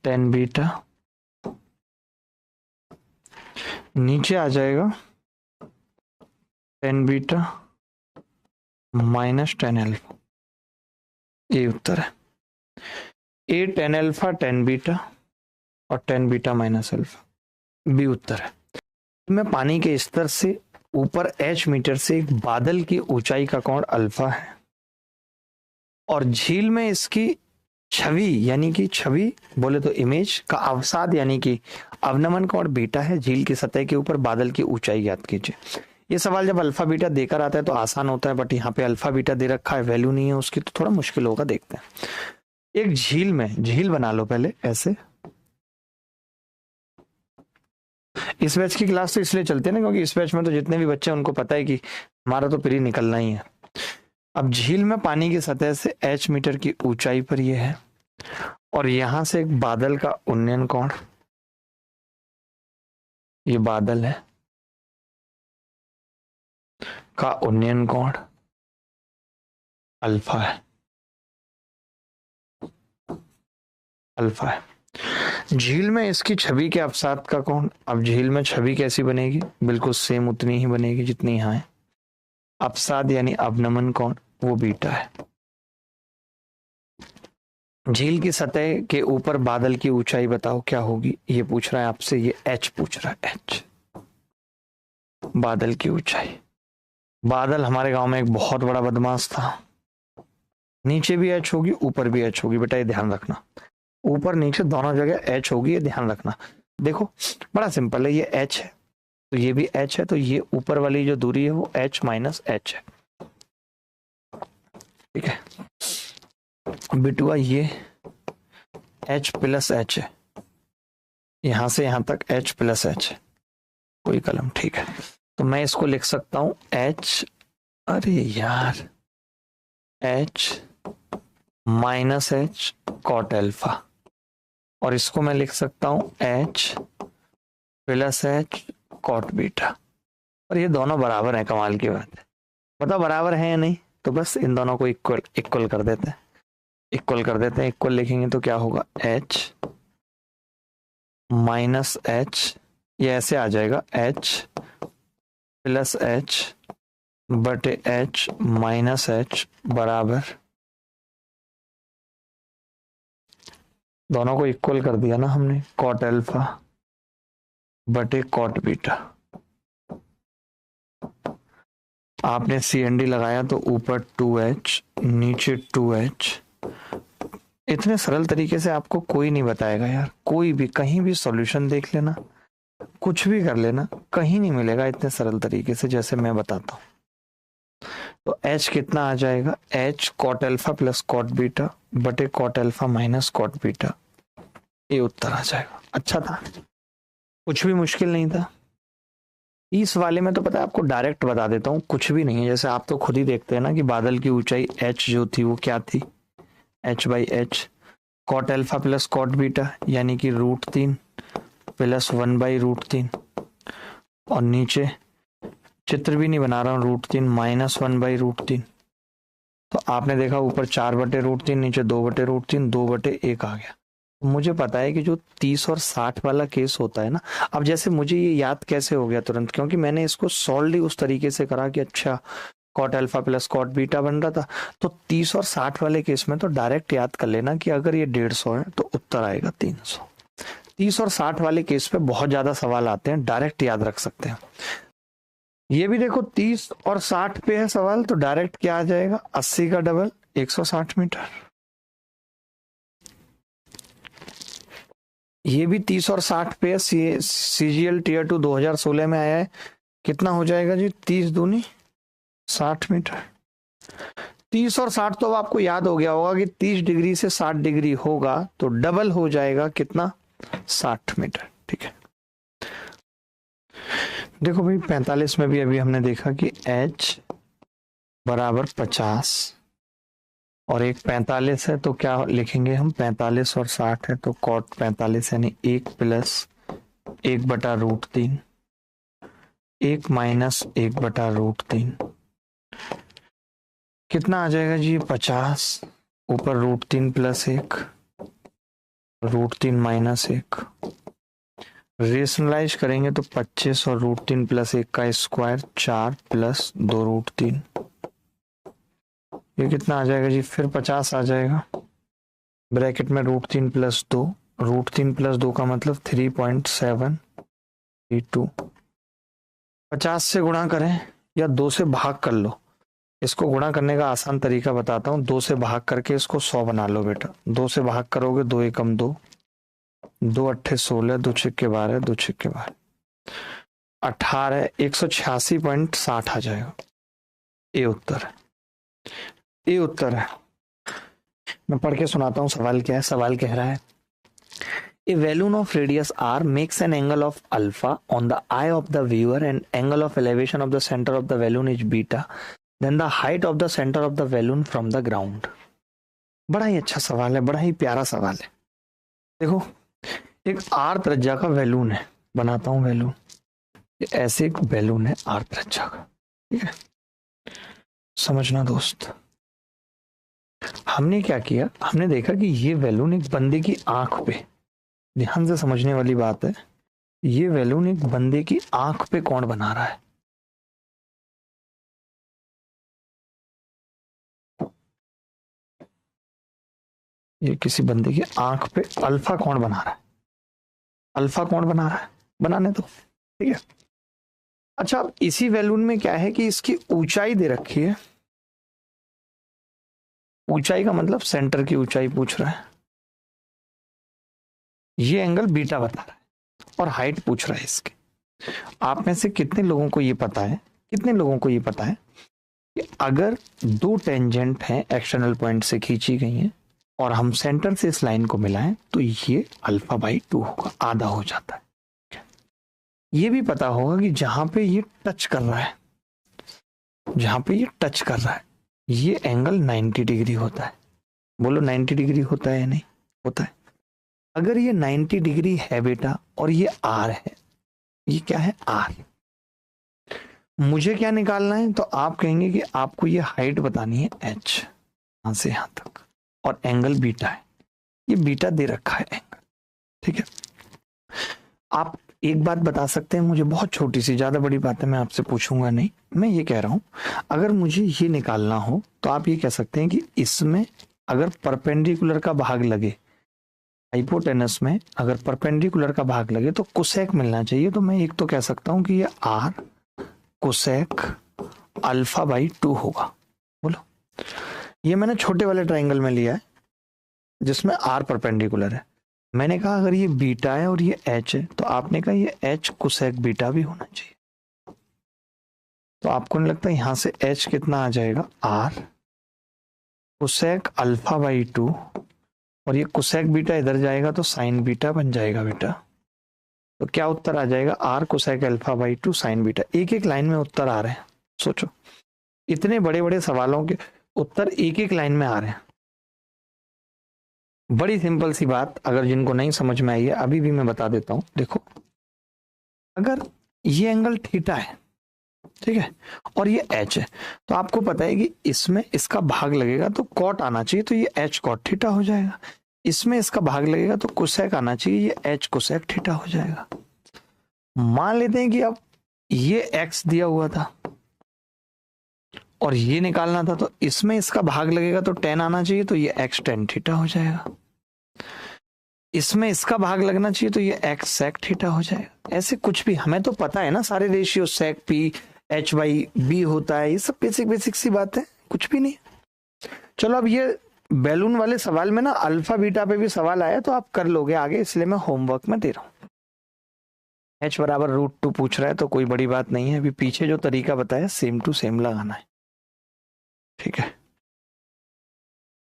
10 बीटा, नीचे आ जाएगा 10 बीटा माइनस 10 अल्फा। ये उत्तर है, ए 10 अल्फा 10 बीटा और 10 बीटा माइनस अल्फा, बी उत्तर है। में पानी के स्तर से ऊपर h मीटर से एक बादल की ऊंचाई का कोण अल्फा है और झील में इसकी छवि यानी कि छवि बोले तो इमेज का अवसाद यानी कि अवनमन कोण बीटा है। झील की सतह के ऊपर बादल की ऊंचाई ज्ञात कीजिए। ये सवाल जब अल्फा बीटा देकर आता है तो आसान होता है, बट यहाँ पे अल्फा बीटा दे रखा है, वैल्यू नहीं है उसकी, तो थोड़ा मुश्किल होगा। देखते हैं, एक झील में, झील बना लो पहले ऐसे। इस बैच की क्लास तो इसलिए चलती है ना क्योंकि इस बैच में तो जितने भी बच्चे हैं उनको पता है कि हमारा तो प्री निकलना ही है। अब झील में पानी की सतह से h मीटर की ऊंचाई पर यह है और यहां से एक बादल का उन्नयन कोण, ये बादल है का उन्नयन कोण अल्फा है, अल्फा है। झील में इसकी छवि के अवसाद का कोण, अब झील में छवि कैसी बनेगी, बिल्कुल सेम उतनी ही बनेगी जितनी यहाँ है। अवसाद यानी अवनमन कोण वो बीटा है। झील की सतह के ऊपर बादल की ऊंचाई बताओ क्या होगी, ये पूछ रहा है आपसे, ये h पूछ रहा है, h बादल की ऊंचाई। बादल हमारे गांव में एक बहुत बड़ा बदमाश था, नीचे भी h होगी ऊपर भी h होगी, बेटा ये ध्यान रखना, ऊपर नीचे दोनों जगह h होगी, ये ध्यान रखना। देखो बड़ा सिंपल है, ये h है तो ये भी h है, तो ये ऊपर वाली जो दूरी है वो h माइनस h है, ठीक है। बिटुआ ये h प्लस h है, यहां से यहां तक h प्लस h है, कोई कलम, ठीक है। तो मैं इसको लिख सकता हूं h, अरे यार h minus h cot alpha, और इसको मैं लिख सकता हूं h plus h cot beta, और ये दोनों बराबर है। कमाल की बात है, बताओ बराबर है या नहीं, तो बस इन दोनों को इक्वल इक्वल कर देते हैं, इक्वल कर देते हैं। इक्वल लिखेंगे तो क्या होगा, h माइनस h, ये ऐसे आ जाएगा h प्लस h बटे h माइनस h बराबर, दोनों को इक्वल कर दिया ना हमने, कॉट अल्फा बटे कॉट बीटा। आपने CND लगाया तो ऊपर 2h नीचे 2h। इतने सरल तरीके से आपको कोई नहीं बताएगा यार, कोई भी कहीं भी सॉल्यूशन देख लेना, कुछ भी कर लेना, कहीं नहीं मिलेगा इतने सरल तरीके से जैसे मैं बताता हूँ। तो h कितना आ जाएगा, h cot alpha plus cot beta बटे cot alpha minus cot beta, ये उत्तर आ जाएगा। अच्छा था, कुछ भी मुश्किल नहीं था। इस वाले में तो पता है आपको, डायरेक्ट बता देता हूँ, कुछ भी नहीं है। जैसे आप तो खुद ही देखते हैं ना कि बादल की ऊंचाई h जो थी वो क्या थी, h by h, cot alpha plus cot beta यानी कि √3 प्लस 1/√3, और नीचे चित्र भी नहीं बना रहा हूँ, √3 माइनस 1/√3। तो आपने देखा ऊपर 4/√3, नीचे 2/√3, 2/1 आ गया। मुझे पता है कि जो 30 और 60 वाला केस होता है ना, अब जैसे मुझे ये याद कैसे हो गया तुरंत, क्योंकि मैंने इसको सॉल्व ही उस तरीके से करा कि अच्छा cot alpha plus cot beta बन रहा था। तो 30 और 60 वाले केस में तो डायरेक्ट याद कर लेना कि अगर ये 150 है तो उत्तर आएगा 300। 30 और 60 वाले केस पे बहुत ज्यादा सवाल आते हैं, डायरेक्ट याद रख सकते हैं। ये भी देखो 30 और 60 पे है सवाल, तो डायरेक्ट क्या आ जाएगा, 80 का डबल 160 मीटर। ये भी 30 और 60 पे CGL टीयर 2 2016 में आया है, कितना हो जाएगा जी, 30 दूनी 60 मीटर। 30 और 60 तो आपको याद हो गया होगा कि 30 डिग्री से 60 डिग्री होगा तो डबल हो जाएगा कितना, 60 मीटर। ठीक है, देखो भाई 45 में भी अभी हमने देखा कि h बराबर 50 और एक 45 है, तो क्या लिखेंगे हम, 45 और 60 है तो कॉट 45 यानी 1 प्लस 1/√3, 1 माइनस 1/√3, कितना आ जाएगा जी, 50 ऊपर √3 प्लस 1, √3 माइनस 1, रेशनलाइज करेंगे तो 25 और √3 प्लस 1 का स्क्वायर 4 प्लस 2√3, ये कितना आ जाएगा जी, फिर 50 आ जाएगा, ब्रैकेट में √3 प्लस 2, √3 प्लस 2 का मतलब 3.732। 50 से गुणा करें या 2 से भाग कर लो, इसको गुणा करने का आसान तरीका बताता हूँ, 2 से भाग करके इसको 100 बना लो बेटा। 2 से भाग करोगे 2 एकम 2, 2 अट्ठे 16, 2 छिक्के 12, 2 छिक्के 12, 18, 186.60 आ जाएगा। ये उत्तर है, ये उत्तर है। मैं पढ़ के सुनाता हूँ सवाल क्या है। सवाल कह रहा है, ए balloon of radius r makes an angle of alpha on the eye of the viewer and angle of elevation of the center of the balloon is beta, then the height of the center of the balloon from the ground। बड़ा ही अच्छा सवाल है, बड़ा ही प्यारा सवाल है। देखो एक आर त्रिज्या का बैलून है, बनाता हूं बैलून, ऐसे एक बैलून है आर त्रिज्या का, ठीक है, समझना दोस्त। हमने क्या किया, हमने देखा कि ये बैलून एक बंदे की आंख पे, ध्यान से समझने वाली बात है, ये बैलून एक बंदे की आंख पे कौन बना रहा है, ये किसी बंदे की आंख पे अल्फा कौन बना रहा है, अल्फा कौन बना रहा है, बनाने दो, ठीक है। अच्छा इसी बैलून में क्या है कि इसकी ऊंचाई दे रखी है, ऊंचाई का मतलब सेंटर की ऊंचाई पूछ रहा है, ये एंगल बीटा बता रहा है, और हाइट पूछ रहा है इसकी। आप में से कितने लोगों को ये पता है, कितने लोगों को ये पता है कि अगर दो टेंजेंट हैं एक्सटर्नल पॉइंट से खींची गई हैं और हम सेंटर से इस लाइन को मिलाएं तो ये α/2 होगा, आधा हो जाता है। ये भी पता होगा कि जहां पे ये टच कर रहा है, जहां पे ये टच कर रहा है, ये एंगल 90 डिग्री होता है। बोलो 90 डिग्री होता है या नहीं होता है। अगर ये 90 डिग्री है बेटा और ये आर है, ये क्या है आर, मुझे क्या निकालना है, तो आप कहेंगे कि आपको ये हाइट बतानी है h, यहां से यहां तक, और एंगल बीटा है, ये बीटा दे रखा है एंगल, ठीक है। आप एक बात बता सकते हैं मुझे, बहुत छोटी सी, ज्यादा बड़ी बातें मैं आपसे पूछूंगा नहीं, मैं ये कह रहा हूं अगर मुझे ये निकालना हो तो आप ये कह सकते हैं कि इसमें अगर परपेंडिकुलर का भाग लगे, हाइपोटेनस में अगर परपेंडिकुलर का भाग लगे तो कोसेक मिलना चाहिए। तो मैं एक तो कह सकता हूं कि ये आर कोसेक α/2 होगा। बोलो, ये मैंने छोटे वाले ट्राइंगल में लिया है जिसमें आर परपेंडिकुलर है, मैंने कहा अगर ये बीटा है और ये एच है तो आपने कहा ये एच कोसेक बीटा भी होना चाहिए। तो आपको नहीं लगता यहां से एच कितना आ जाएगा, आर कोसेक अल्फा बाई 2, और ये कोसेक बीटा इधर जाएगा तो साइन बीटा बन जाएगा बेटा। तो क्या उत्तर आ जाएगा, r cosec alpha by 2 sine beta. एक एक लाइन में उत्तर आ रहे हैं। सोचो इतने बड़े बड़े सवालों के उत्तर एक एक लाइन में आ रहे हैं। बड़ी सिंपल सी बात, अगर जिनको नहीं समझ में आई है अभी भी मैं बता देता हूं। देखो अगर ये एंगल थीटा है, ठीक है, और ये एच है, तो आपको पता है कि इसमें इसका भाग लगेगा तो कॉट आना चाहिए, तो ये एच कॉट थीटा हो जाएगा। इसमें इसका भाग लगेगा तो कोसेक आना चाहिए, ये एच कोसेक थीटा हो जाएगा। मान लेते हैं कि अब ये एक्स दिया हुआ था और ये निकालना था, तो इसमें इसका भाग लगेगा तो टेन आना चाहिए, तो ये एक्स टेन थीटा हो जाएगा। इसमें इसका भाग लगना चाहिए तो ये एक्स सेक थीटा हो जाएगा। ऐसे कुछ भी हमें तो पता है ना, सारे ratio sec p h by b होता है, ये सब बेसिक बेसिक सी बात है, कुछ भी नहीं। चलो अब ये बैलून वाले सवाल में ना अल्फा बीटा पे भी सवाल आया तो आप कर लोगे आगे, इसलिए मैं होमवर्क में दे रहा हूं। एच बराबर √2 पूछ रहा है तो कोई बड़ी बात नहीं है, अभी पीछे जो तरीका बताया सेम टू सेम लगाना है, ठीक है।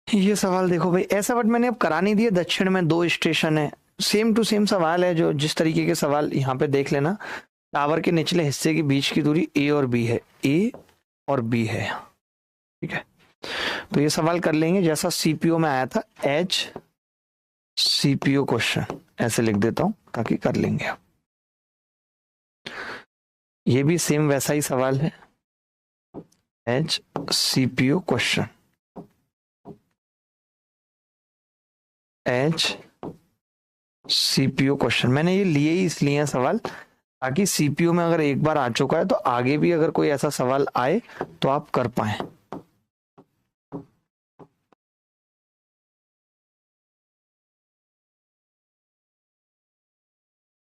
ये सवाल देखो भाई, ऐसा बट मैंने अब करा नहीं दिया, दक्षिण में 2 स्टेशन है, सेम टू सेम सवाल है। जो जिस तरीके के सवाल यहाँ पे देख लेना, टावर के निचले हिस्से के बीच की दूरी ए और बी है, ए और बी है, ठीक है। तो ये सवाल कर लेंगे जैसा सीपीओ में आया था, एच सीपीओ क्वेश्चन, ऐसे लिख देता हूं ताकि कर लेंगे। ये भी सेम वैसा ही सवाल है, H CPO question, H CPO question. मैंने ये लिए ही इसलिए है सवाल, ताकि सीपीयू में अगर एक बार आ चुका है तो आगे भी अगर कोई ऐसा सवाल आए तो आप कर पाए।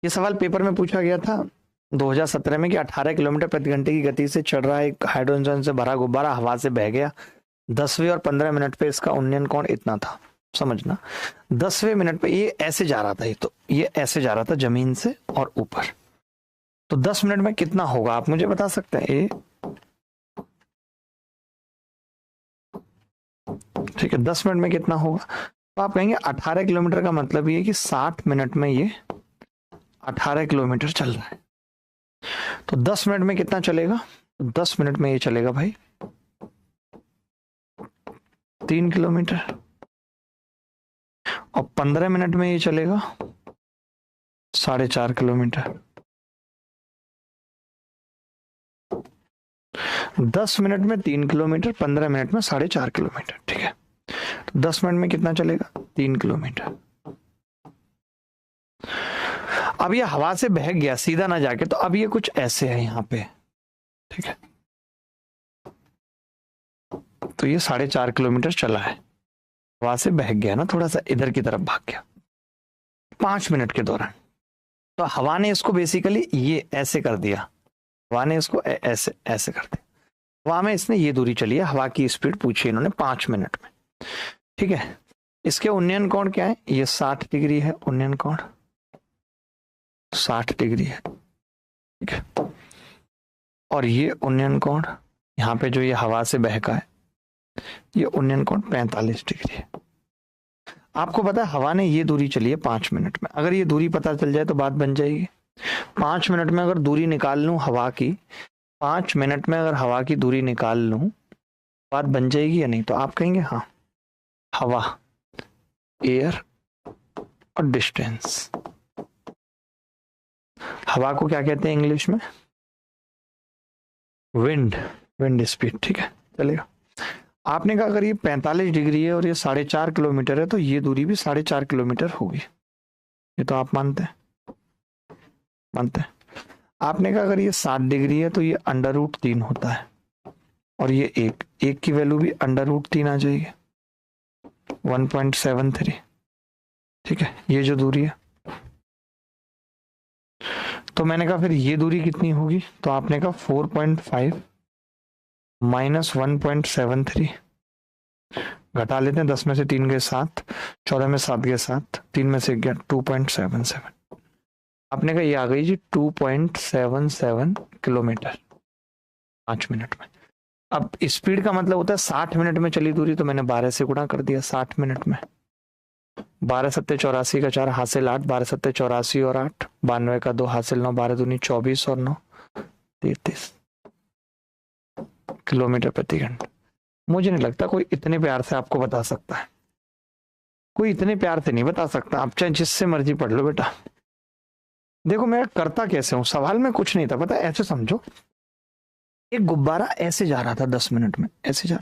ये सवाल पेपर में पूछा गया था 2017 में कि 18 किलोमीटर प्रति घंटे की गति से चढ़ रहा एक हाइड्रोजन से भरा गुब्बारा हवा से बह गया। 10वें और 15 मिनट पे इसका उन्नयन कोण इतना था। समझना 10वें मिनट पे ये ऐसे जा रहा था, ये ऐसे जा रहा था जमीन से और ऊपर, तो 10 मिनट में कितना होगा आप मुझे बता सकते हैं। ए ठीक है, 10 मिनट में कितना होगा, तो आप कहेंगे 18 किलोमीटर का मतलब ये कि 60 मिनट में ये 18 किलोमीटर चल रहा है। तो 10 मिनट में कितना चलेगा, 10 मिनट में ये चलेगा भाई 3 किलोमीटर, और 15 मिनट में ये चलेगा 4.5 किलोमीटर। 10 मिनट में 3 किलोमीटर, 15 मिनट में 4.5 किलोमीटर, ठीक है। तो 10 मिनट में कितना चलेगा, 3 किलोमीटर। अब ये हवा से बह गया सीधा ना जाके, तो अब ये कुछ ऐसे है यहाँ पे, ठीक है। तो ये 4.5 किलोमीटर चला है, हवा से बह गया ना, थोड़ा सा इधर की तरफ भाग गया 5 मिनट के दौरान। तो हवा ने इसको बेसिकली ये ऐसे कर दिया, हवा ने इसको ऐसे ऐसे कर दिया। हवा में इसने ये दूरी चली है, हवा की स्पीड पूछी इन्होंने 5 मिनट में, ठीक है। इसके उन्नयन कोण क्या है, ये 60 डिग्री है, उन्नयन कोण 60 डिग्री है, ठीक है। और ये उन्नयन कोण यहाँ पे जो ये हवा से बहका है, ये उन्नयन कोण 45 डिग्री है। आपको पता है हवा ने ये दूरी चली है 5 मिनट में, अगर ये दूरी पता चल जाए तो बात बन जाएगी। 5 मिनट में अगर दूरी निकाल लूं हवा की, 5 मिनट में अगर हवा की दूरी निकाल लूं, बात बन जाएगी या नहीं, तो आप कहेंगे हाँ। हवा, एयर और डिस्टेंस, हवा को क्या कहते हैं इंग्लिश में, विंड, विंड स्पीड, ठीक है, चलेगा। आपने कहा अगर ये 45 डिग्री है और ये 4.5 किलोमीटर है, तो ये दूरी भी 4.5 किलोमीटर होगी, ये तो आप मानते हैं, मानते हैं। आपने कहा अगर ये 60 डिग्री है तो ये √3 होता है, और ये एक की वैल्यू भी √3 आ जाएगी, 1.73, ठीक है, ये जो दूरी है। तो मैंने कहा फिर ये दूरी कितनी होगी, तो आपने कहा 4.5 - 1.73 घटा लेते हैं, 10 में से 3 गए 7, 14 में 7 गए 7, 3 में से गया 2.77। आपने कहा ये आ गई जी 2.77 किलोमीटर 5 मिनट में। अब स्पीड का मतलब होता है 60 मिनट में चली दूरी, तो मैंने 12 से गुणा कर दिया 60 मिनट में। 12 सत्ते 84 का 4 हासिल 8, 12 सत्ते 84 और 8, 92 का 2 हासिल 9, 12 दूनी 24 और 9 33 किलोमीटर प्रति घंटा। मुझे नहीं लगता कोई इतने प्यार से आपको बता सकता है, कोई इतने प्यार से नहीं बता सकता। आप चाहे जिससे मर्जी पढ़ लो बेटा। देखो मैं करता कैसे हूं, सवाल में कुछ नहीं था पता, ऐसे समझो एक गुब्बारा ऐसे जा रहा था 10 मिनट में, ऐसे जा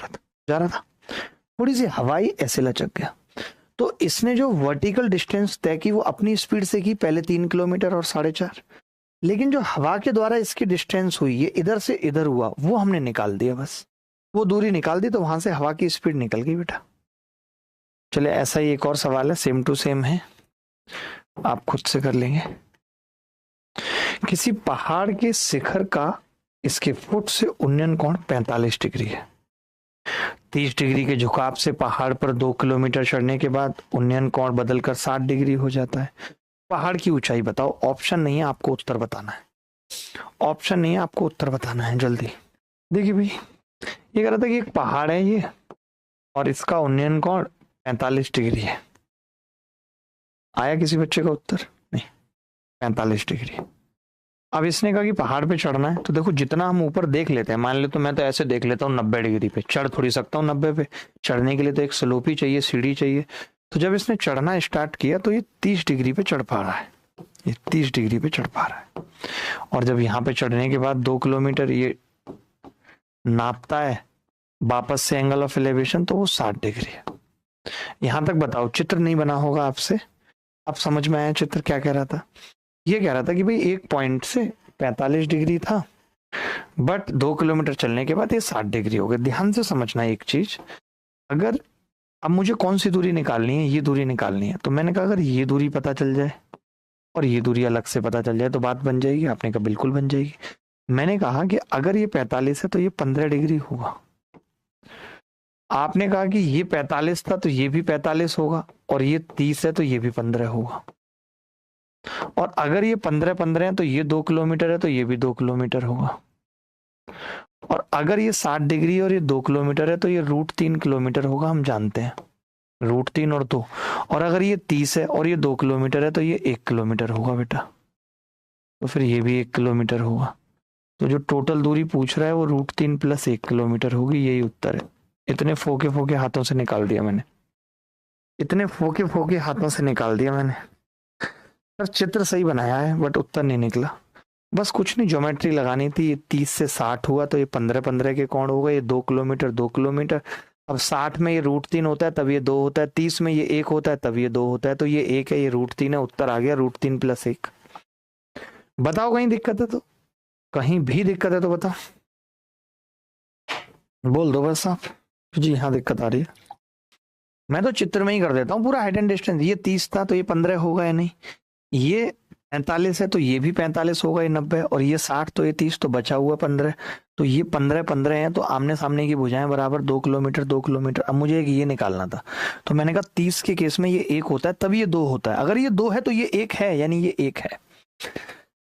रहा था, थोड़ी सी हवाई ऐसे लचक गया, तो इसने जो वर्टिकल डिस्टेंस तय की वो अपनी स्पीड से की, पहले 3 किलोमीटर और 4.5, लेकिन जो हवा के द्वारा इसकी डिस्टेंस हुई ये इधर से इधर हुआ, वो हमने निकाल दिया, बस वो दूरी निकाल दी, तो वहां से हवा की स्पीड निकल गई बेटा। चले ऐसा ही एक और सवाल है, सेम टू सेम है, आप खुद से कर लेंगे। किसी पहाड़ के शिखर का इसके फुट से उन्नयन कोण 45 डिग्री है। 30 डिग्री के झुकाव से पहाड़ पर 2 किलोमीटर चढ़ने के बाद उन्नयन कोण बदलकर 60 डिग्री हो जाता है। पहाड़ की ऊंचाई बताओ। ऑप्शन नहीं है, आपको उत्तर बताना है, ऑप्शन नहीं है, आपको उत्तर बताना है जल्दी। देखिए भाई ये कह रहा था कि एक पहाड़ है ये और इसका उन्नयन कोण 45 डिग्री है। आया किसी बच्चे का उत्तर? नहीं, 45 डिग्री। अब इसने कहा कि पहाड़ पे चढ़ना है, तो देखो जितना हम ऊपर देख लेते हैं, मान लो तो मैं तो ऐसे देख लेता हूँ 90 डिग्री पे, चढ़ थोड़ी सकता हूँ 90 पे, चढ़ने के लिए तो एक स्लोप ही चाहिए, सीढ़ी चाहिए। तो जब इसने चढ़ना स्टार्ट किया तो ये 30 डिग्री पे चढ़ पा रहा है, ये 30 डिग्री पे चढ़ पा रहा है। और जब यहाँ पे चढ़ने के बाद 2 किलोमीटर ये नापता है वापस से एंगल ऑफ एलिवेशन, तो वो 60 डिग्री है। यहां तक बताओ, चित्र नहीं बना होगा आपसे, अब समझ में आया चित्र क्या कह रहा था? ये कह रहा था कि भाई एक पॉइंट से 45 डिग्री था, बट 2 किलोमीटर चलने के बाद ये 60 डिग्री हो गया। ध्यान से समझना एक चीज, अगर अब मुझे कौन सी दूरी निकालनी है, ये दूरी निकालनी है, तो मैंने कहा अगर ये दूरी पता चल जाए और ये दूरी अलग से पता चल जाए तो बात बन जाएगी। आपने कहा बिल्कुल बन जाएगी। मैंने कहा कि अगर ये 45 है तो ये 15 डिग्री होगा। आपने कहा कि ये 45 था तो ये भी 45 होगा, और ये 30 है तो ये भी 15 होगा। और अगर ये 15 है तो ये 2 किलोमीटर है तो ये भी 2 किलोमीटर होगा। और अगर ये 60 डिग्री और ये 2 किलोमीटर है तो ये √3 किलोमीटर होगा, हम जानते हैं √3 और 2। और अगर ये 30 है और ये 2 किलोमीटर है तो ये 1 किलोमीटर होगा बेटा, तो फिर ये भी 1 किलोमीटर होगा। तो जो टोटल दूरी पूछ रहा है वो √3 + 1 किलोमीटर होगी, यही उत्तर है। इतने फोके फोके हाथों से निकाल दिया मैंने, इतने फोके फोके हाथों से निकाल दिया मैंने। सर चित्र सही बनाया है बट उत्तर नहीं निकला। बस कुछ नहीं, ज्योमेट्री लगानी थी। ये 30 से 60 हुआ तो ये 15 के कोण होगा, ये 2 किलोमीटर 2 किलोमीटर। अब 60 में ये √3 होता है तब ये 2 होता है, 30 में ये 1 होता है तब ये 2 होता है, तो ये 1 है, ये √3 है। उत्तर आ गया √3 + 1। बताओ कहीं दिक्कत है तो, कहीं भी दिक्कत है तो बताओ, बोल दो बस आप जी हाँ दिक्कत आ रही है। मैं तो चित्र में ही कर देता हूँ पूरा हाइट एंड डिस्टेंस। ये 30 था तो ये 15 होगा या नहीं, ये 45 है तो ये भी 45 होगा, ये 90, और ये 60 तो ये 30, तो बचा हुआ 15, तो ये 15 है, तो आमने सामने की भुजाएं बराबर 2 किलोमीटर 2 किलोमीटर। अब मुझे एक ये निकालना था, तो मैंने कहा 30 के केस में ये 1 होता है तब ये 2 होता है, अगर ये 2 है तो ये 1 है, यानी ये 1 है।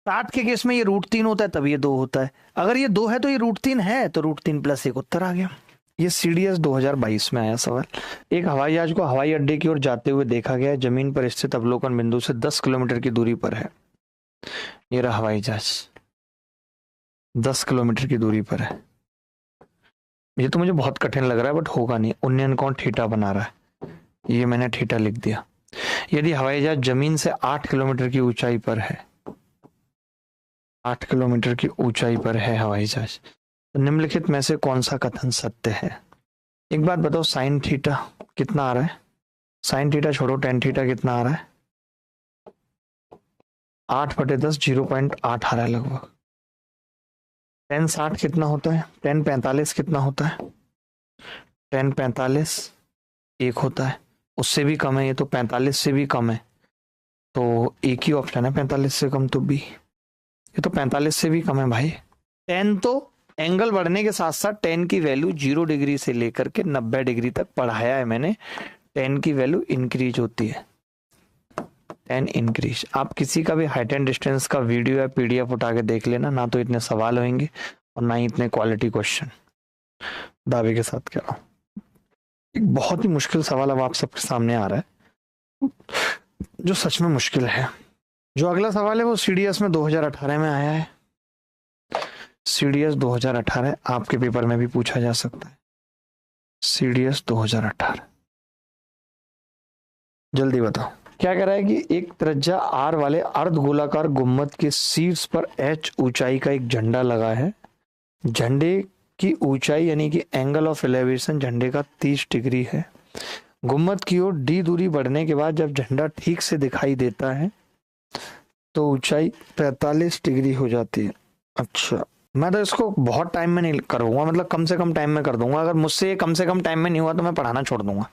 60 के केस में ये √3 होता है तब ये 2 होता है, अगर ये 2 है तो ये √3 है, तो √3 + 1 उत्तर आ गया। ये CDS 2022 में आया सवाल। एक हवाई जहाज को हवाई अड्डे की ओर जाते हुए देखा गया, जमीन पर स्थित अवलोकन बिंदु से 10 किलोमीटर की दूरी पर है। ये रहा हवाई जहाज 10 किलोमीटर की दूरी पर है। ये तो मुझे बहुत कठिन लग रहा है बट होगा नहीं। उन्नयन कोण थीटा बना रहा है, ये मैंने थीटा लिख दिया। यदि हवाई जहाज जमीन से 8 किलोमीटर की ऊंचाई पर है, 8 किलोमीटर की ऊंचाई पर है हवाई जहाज, तो निम्नलिखित में से कौन सा कथन सत्य है? एक बात बताओ, साइन थीटा कितना आ रहा है? साइन थीटा छोड़ो, टेन थीटा कितना आ रहा है? 8/10 0.8 आ रहा है लगभग। टेन 60 कितना होता है? टेन 45 कितना होता है? टेन 45 1 होता है, उससे भी कम है ये, तो 45 से भी कम है, तो एक ही ऑप्शन है 45 से कम, तो बी। ये तो 45 से भी कम है भाई। टेन तो एंगल बढ़ने के साथ साथ टेन की वैल्यू 0 डिग्री से लेकर के 90 डिग्री तक पढ़ाया है मैंने। टेन की वैल्यू इंक्रीज होती है, टेन इंक्रीज। आप किसी का भी हाइट एंड डिस्टेंस का वीडियो या पीडीएफ उठा के देख लेना, ना तो इतने सवाल होंगे और ना ही इतने क्वालिटी क्वेश्चन। दावे के साथ कह रहा हूं, एक बहुत ही मुश्किल सवाल अब आप सबके सामने आ रहा है, जो सच में मुश्किल है। जो अगला सवाल है वो सीडीएस में 2018 में आया है। सीडीएस 2018 आपके पेपर में भी पूछा जा सकता है। सीडीएस 2018, जल्दी बताओ क्या कह रहा है कि एक त्रिज्या आर वाले अर्धगोलाकार गुम्बद के शीर्ष पर एच ऊंचाई का एक झंडा लगा है। झंडे की ऊंचाई यानी कि एंगल ऑफ एलिवेशन झंडे का 30 डिग्री है। गुम्बद की ओर डी दूरी बढ़ने के बाद जब झंडा ठीक से दिखाई देता है तो ऊंचाई 45 डिग्री हो जाती है। अच्छा, मैं तो इसको बहुत टाइम में नहीं करूंगा, मतलब कम से कम टाइम में कर दूंगा। अगर मुझसे ये कम से कम टाइम में नहीं हुआ तो मैं पढ़ाना छोड़ दूंगा।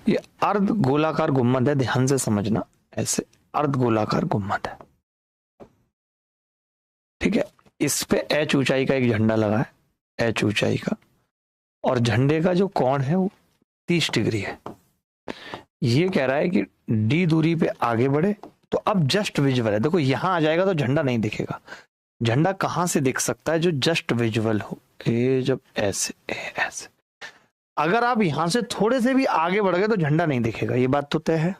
ये अर्ध गोलाकार गुम्बद है, ध्यान से समझना, ऐसे अर्ध गोलाकार गुम्बद है, ठीक है। इस पे एच ऊंचाई का एक झंडा लगा है, एच ऊंचाई का, और झंडे का जो कोण है वो 30 डिग्री है। ये कह रहा है कि डी दूरी पे आगे बढ़े तो अब जस्ट विजुअल है। देखो यहां आ जाएगा तो झंडा नहीं दिखेगा। झंडा कहां से दिख सकता है? जो जस्ट विजुअल हो, ए जब ऐसे ऐसे। अगर आप यहां से थोड़े से भी आगे बढ़ गए तो झंडा नहीं दिखेगा, ये बात तो तय है।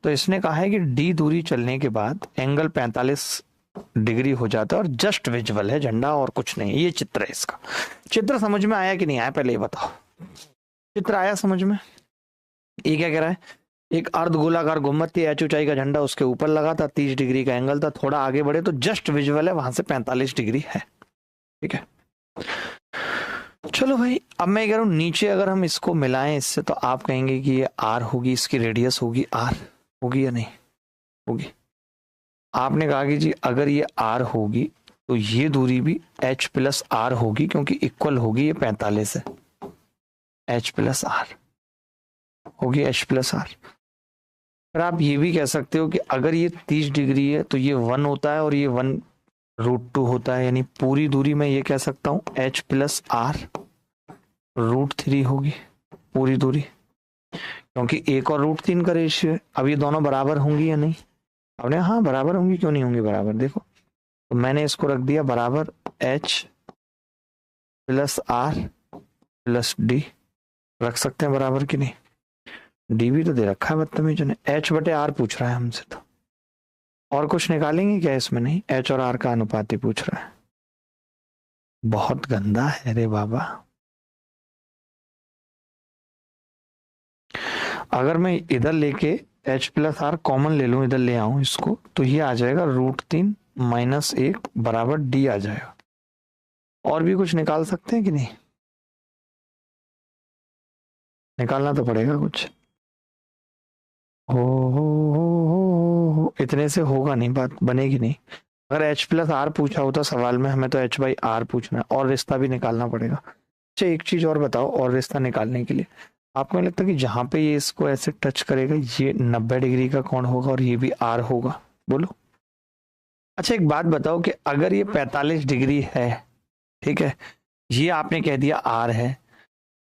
तो इसने कहा है कि डी दूरी चलने के बाद एंगल 45 डिग्री हो जाता है और जस्ट विजुअल है झंडा, और कुछ नहीं है। ये चित्र है इसका। चित्र समझ में आया कि नहीं आया पहले ये बताओ। चित्र आया समझ में? ये क्या कह रहा है? एक अर्ध गोलाकार गुम्बद थी, एच ऊंचाई का झंडा उसके ऊपर लगा था, 30 डिग्री का एंगल था, थोड़ा आगे बढ़े तो जस्ट विजुअल है, वहां से 45 डिग्री है, ठीक है। चलो भाई, अब मैं कह रहा हूं नीचे अगर हम इसको मिलाएं इससे तो आप कहेंगे कि ये आर होगी, इसकी रेडियस होगी आर, होगी या नहीं होगी? आपने कहा कि जी अगर ये आर होगी तो ये दूरी भी एच प्लस आर होगी, क्योंकि इक्वल होगी, ये 45 है, एच प्लस आर होगी, एच प्लस आर। फिर आप ये भी कह सकते हो कि अगर ये 30 डिग्री है तो ये 1 होता है और ये 1√2 होता है, यानी पूरी दूरी में ये कह सकता हूं एच प्लस आर √3 होगी पूरी दूरी, क्योंकि 1 और √3 का रेशियो है। अब ये दोनों बराबर होंगी या नहीं? आपने हाँ बराबर होंगी, क्यों नहीं होंगी बराबर? देखो तो मैंने इसको रख दिया बराबर h plus r plus d. रख सकते हैं बराबर कि नहीं? डी भी तो दे रखा है बदतमीज ने। एच बटे आर पूछ रहा है हमसे, तो और कुछ निकालेंगे क्या इसमें? नहीं, एच और आर का अनुपात ही पूछ रहा है। बहुत गंदा है रे बाबा। अगर मैं इधर लेके एच प्लस आर कॉमन ले लूं, इधर ले आऊं इसको, तो ये आ जाएगा √3 माइनस 1 बराबर डी आ जाएगा। और भी कुछ निकाल सकते हैं कि नहीं? निकालना तो पड़ेगा कुछ। हो इतने से होगा नहीं, बात बनेगी नहीं। अगर एच प्लस आर पूछा होता सवाल में, हमें तो एच बाई आर पूछना है, और रिश्ता भी निकालना पड़ेगा। अच्छा एक चीज और बताओ, और रिश्ता निकालने के लिए आपको नहीं लगता कि जहां पे ये इसको ऐसे टच करेगा ये 90 डिग्री का कोण होगा और ये भी आर होगा? बोलो। अच्छा एक बात बताओ कि अगर ये 45 डिग्री है, ठीक है, ये आपने कह दिया आर है,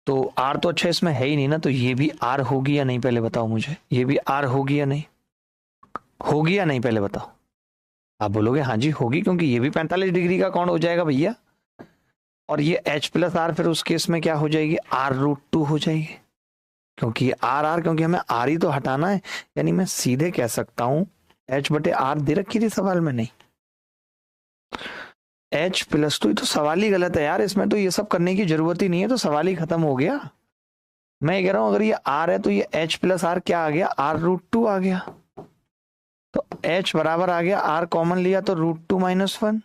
तो आर तो अच्छा इसमें है ही नहीं ना, तो ये भी आर होगी या नहीं पहले बताओ मुझे? ये भी आर होगी या नहीं होगी? या नहीं पहले बताओ। आप बोलोगे हाँ जी होगी, क्योंकि ये भी 45 डिग्री का कोण हो जाएगा भैया, और ये एच प्लस आर फिर उस केस में क्या हो जाएगी? R√2 हो जाएगी, क्योंकि आर क्योंकि हमें आर ही तो हटाना है। यानी मैं सीधे कह सकता हूं एच बटे आर दे रखी थी सवाल में, नहीं एच प्लस 2, तो सवाल ही गलत है यार। इसमें तो ये सब करने की जरूरत ही नहीं है, तो सवाल ही खत्म हो गया। मैं कह रहा हूं अगर ये आर है तो ये एच प्लस आर क्या आ गया? R√2 आ गया। तो एच बराबर आ गया, आर कॉमन लिया तो √2 माइनस 1।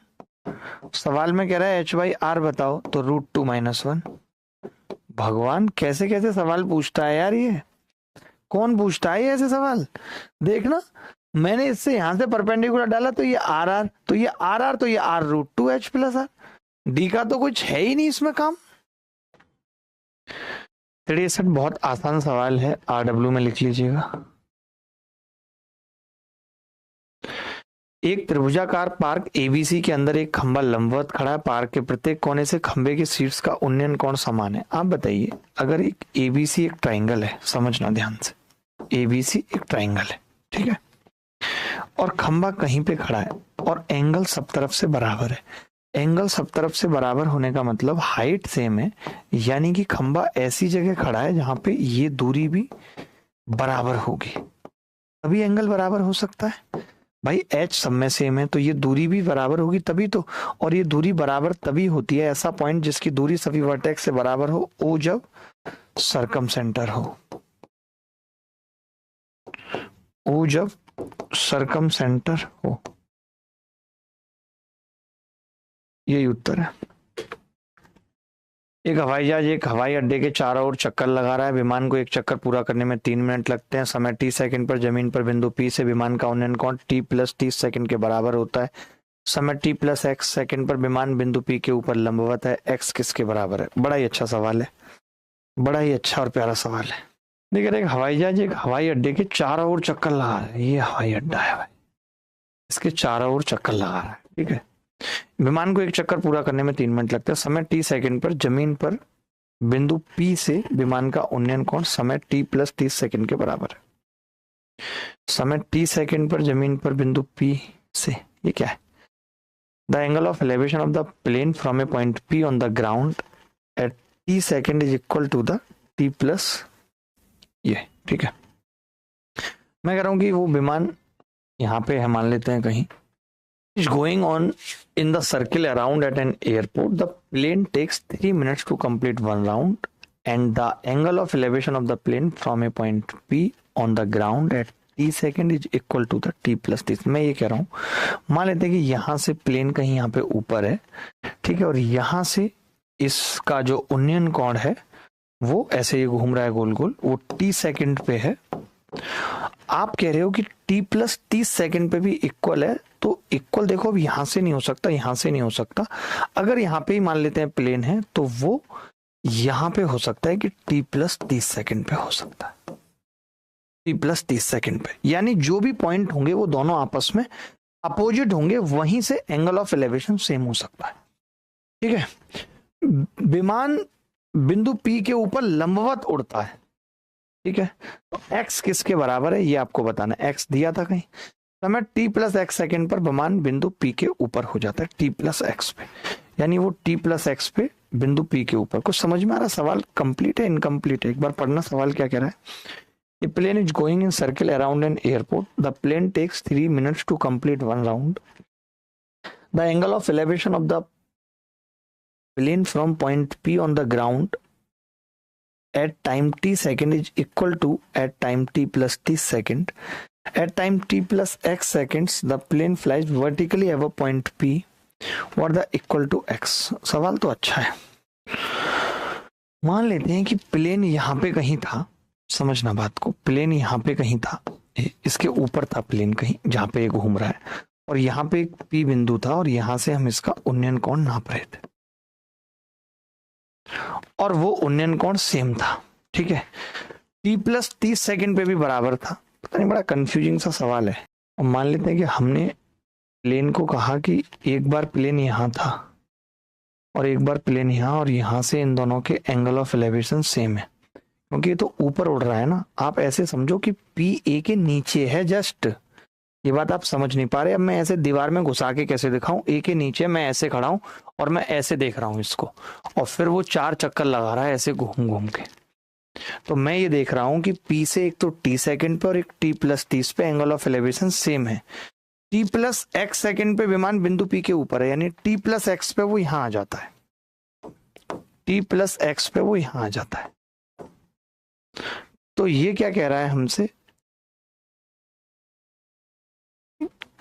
सवाल में कह रहा है एच बाई आर बताओ, तो √2 माइनस 1। भगवान कैसे कैसे सवाल पूछता है यार, ये कौन पूछता है ऐसे सवाल? देखना, मैंने इससे यहां से परपेंडिकुलर डाला तो ये आर, तो ये आर, तो ये R√2 H plus are. D का तो कुछ है ही नहीं इसमें काम। 63 बहुत आसान सवाल है, RW में लिख लीजिएगा। एक त्रिभुजाकार पार्क एबीसी के अंदर एक खंभा लंबवत खड़ा है। पार्क के प्रत्येक कोने से खंभे के शीर्ष का उन्नयन कोण समान है। आप बताइए, अगर एक एबीसी एक ट्राइंगल है, समझना ध्यान से, एबीसी एक ट्राइंगल है, ठीक है, और खंभा कहीं पे खड़ा है और एंगल सब तरफ से बराबर है। एंगल सब तरफ से बराबर होने का मतलब हाइट सेम है, यानी कि खंभा ऐसी जगह खड़ा है जहां पे ये दूरी भी बराबर होगी, तभी एंगल बराबर हो सकता है। भाई एच सब में सेम है तो ये दूरी भी बराबर होगी तभी तो, और ये दूरी बराबर तभी होती है ऐसा पॉइंट जिसकी दूरी सभी वर्टेक्स से बराबर हो, ओ जब सरकम सेंटर हो, ओ जब सरकम सेंटर हो। यही उत्तर है। एक हवाई जहाज एक हवाई अड्डे के चारों ओर चक्कर लगा रहा है। विमान को एक चक्कर पूरा करने में 3 मिनट लगते हैं। समय t सेकंड पर जमीन पर बिंदु P से विमान का उन्नयन कोण t + 30 सेकंड के बराबर होता है। समय t + x सेकंड पर विमान बिंदु P के ऊपर लंबवत है। x किसके बराबर है? बड़ा ही अच्छा सवाल है, बड़ा ही अच्छा और प्यारा सवाल है। देखिए, एक हवाई जहाज एक हवाई अड्डे के चारों ओर चक्कर लगा रहा है। ये हवाई अड्डा है भाई, इसके चारों ओर चक्कर लगा रहा है, ठीक है। विमान को एक चक्कर पूरा करने में 3 मिनट लगते हैं। समय t सेकंड पर जमीन पर बिंदु P से विमान का उन्नयन कोण समय t + 30 सेकंड के बराबर है। समय t सेकंड पर जमीन पर बिंदु P से, ये क्या है? The angle of elevation of the plane from a point P on the ground at t second is equal to the t plus ये, ठीक है। मैं कह रहा हूं कि वो विमान यहाँ पे है, मान लेते हैं कहीं, is going on in the circle around at an airport. The plane takes 3 minutes to complete one round and the angle of elevation of the plane from a point P on the ground at t second is equal to the t + 30। मैं ये कह रहा हूँ, मान लेते हैं कि यहाँ से प्लेन कहीं यहाँ पे ऊपर है, ठीक है, और यहाँ से इसका जो उन्नयन कोण है वो ऐसे ही घूम रहा है गोल गोल, वो t सेकंड पे है। आप कह रहे हो कि t + 30 सेकंड पे भी इक्वल है, तो इक्वल देखो अब यहां से नहीं हो सकता, यहां से नहीं हो सकता। अगर यहां पे ही मान लेते हैं प्लेन है तो वो यहां पे हो सकता है कि t + 30 सेकंड पे हो सकता है, t + 30 सेकंड पे, यानी जो भी पॉइंट होंगे वो दोनों आपस में अपोजिट होंगे, वहीं से एंगल ऑफ एलिवेशन सेम हो सकता है, ठीक है। विमान बिंदु P के ऊपर लंबवत उड़ता है, ठीक है, तो x किसके बराबर है ये आपको बताना है। x दिया था कहीं। समय t + x सेकंड पर विमान बिंदु P के ऊपर हो जाता है, t + x पे, यानी वो t + x पे बिंदु P के ऊपर। कुछ समझ में आ रहा? सवाल कंप्लीट है इनकम्प्लीट है? एक बार पढ़ना सवाल क्या कह रहा है। A plane is going in circle around an airport. The plane takes 3 minutes to complete one round. The angle of elevation of the plane from point P on the ground at time t second is equal to at time t + 30 second. At time t + x seconds, the plane flies vertically above point P. What the equal to x? सवाल तो अच्छा है। मान लेते हैं कि प्लेन यहाँ पे कहीं था, समझना बात को, प्लेन यहाँ पे कहीं था, इसके ऊपर था प्लेन कहीं जहाँ पे ये घूम रहा है, और यहाँ पे एक P बिंदु था और यहाँ से हम इसका उन्नयन कोण नाप रहे थे और वो उन्नयन कोण सेम था, ठीक है। t + 30 सेकंड पे भी बराबर था। पता नहीं, बड़ा कंफ्यूजिंग सा सवाल है। और मान लेते हैं कि हमने प्लेन को कहा कि एक बार प्लेन यहाँ था और एक बार प्लेन यहाँ, और यहाँ से इन दोनों के एंगल ऑफ एलिवेशन सेम है, क्योंकि ये तो ऊपर उड़ रहा है ना। आप ऐसे समझो कि P A के नीचे है जस्ट। ये बात आप समझ नहीं पा रहे। अब मैं ऐसे दीवार में घुसा के कैसे दिखाऊं? A के नीचे मैं ऐसे खड़ा हूं और मैं ऐसे देख रहा हूं इसको, और फिर वो 4 चक्कर लगा रहा है ऐसे घूम घूम के। तो मैं ये देख रहा हूं कि P से एक तो t सेकंड पे और एक t + 30 पे एंगल ऑफ एलिवेशन सेम है। t + x सेकंड पे विमान बिंदु P के ऊपर है, यानी t + x पे वो यहां आ जाता है, t + x पे वो यहां आ जाता है। तो ये क्या कह रहा है हमसे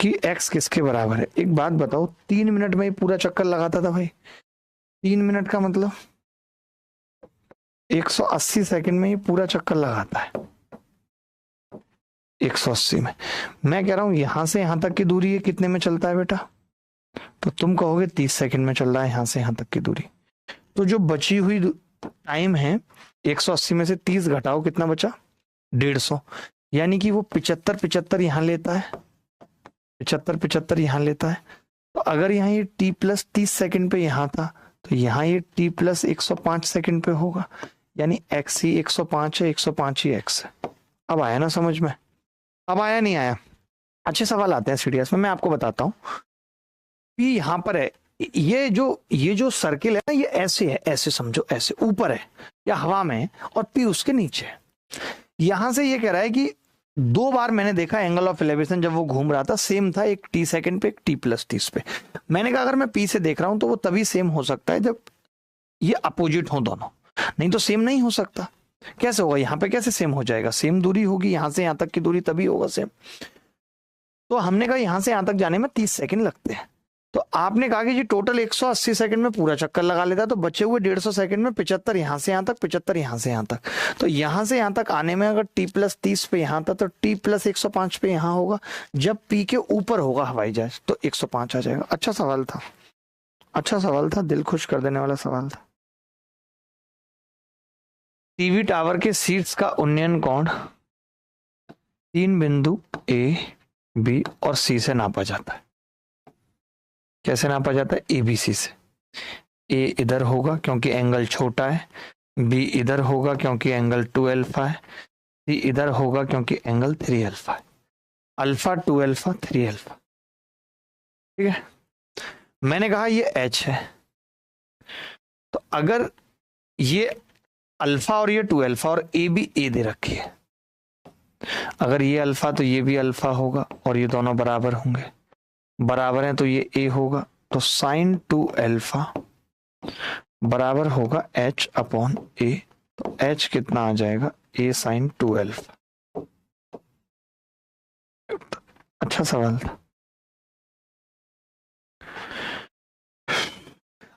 कि x किसके बराबर है। एक बात बताओ, 3 मिनट में ही पूरा चक्कर लगाता था भाई। 3 मिनट का मतलब 180 सेकंड में ही पूरा चक्कर लगाता है। 180 में। मैं कह रहा हूं यहां से यहां तक की दूरी है, कितने में चलता है बेटा? तो तुम कहोगे 30 सेकंड में चल रहा है यहां से यहां तक की दूरी। तो जो बची हुई टाइम है, 180 में से 30 घटाओ, कितना बचा? 150, यानी कि वो 75 यहां लेता है, 75 75 यहाँ लेता है, तो अगर यहाँ ये t प्लस 30 सेकंड पे यहाँ था तो यहाँ ये t प्लस 105 सेकंड पे होगा, यानी x ही 105 है, 105 ही x है। अब आया ना समझ में? अब आया नहीं आया? अच्छे सवाल आते हैं सीडीएस में, मैं आपको बताता हूँ। p यहाँ पर है, ये जो सर्किल है ना, ये ऐसे है, ऐसे समझो, ऐसे ऊपर है या हवा में है, और p उसके नीचे है। यहां से ये कह रहा है कि 2 बार मैंने देखा एंगल ऑफ एलिवेशन जब वो घूम रहा था सेम था, एक t सेकंड पे, एक t प्लस 30 पे। मैंने कहा अगर मैं p से देख रहा हूं तो वो तभी सेम हो सकता है जब ये अपोजिट हो दोनों, नहीं तो सेम नहीं हो सकता। कैसे होगा? यहाँ पे कैसे सेम हो जाएगा? सेम दूरी होगी, यहां से यहां तक की दूरी, तभी होगा सेम। तो हमने कहा यहां से यहां तक जाने में 30 सेकंड लगते हैं, तो आपने कहा कि जी टोटल 180 सेकंड में पूरा चक्कर लगा लेता है, तो बचे हुए 150 सेकंड में 75 यहां से यहां तक, 75 यहां से यहां तक। तो यहां से यहां तक आने में अगर t प्लस 30 पे यहां था तो t प्लस 105 पे यहां होगा। जब p के ऊपर होगा हवाई जहाज तो 105 आ जाएगा। अच्छा सवाल था, अच्छा सवाल था, दिल खुश कर देने वाला सवाल था। टीवी टावर के शीर्ष का उन्नयन कोण 3 बिंदु A, B और C से नापा जाता है। कैसे नापा जाता है? ABC से। A इधर होगा क्योंकि एंगल छोटा है, B इधर होगा क्योंकि एंगल 2 अल्फा है, C इधर होगा क्योंकि एंगल 3 अल्फा है। अल्फा 2 अल्फा 3 अल्फा, ठीक है। मैंने कहा ये H है, तो अगर ये अल्फा और ये 2 अल्फा और A भी A दे रखी है, अगर ये अल्फा तो ये भी अल्फा होगा और ये दोनों बराबर होंगे, बराबर है तो ये A होगा, तो साइन 2 अल्फा बराबर होगा H अपॉन A। तो H कितना आ जाएगा? A sine 2 alpha. अच्छा सवाल था।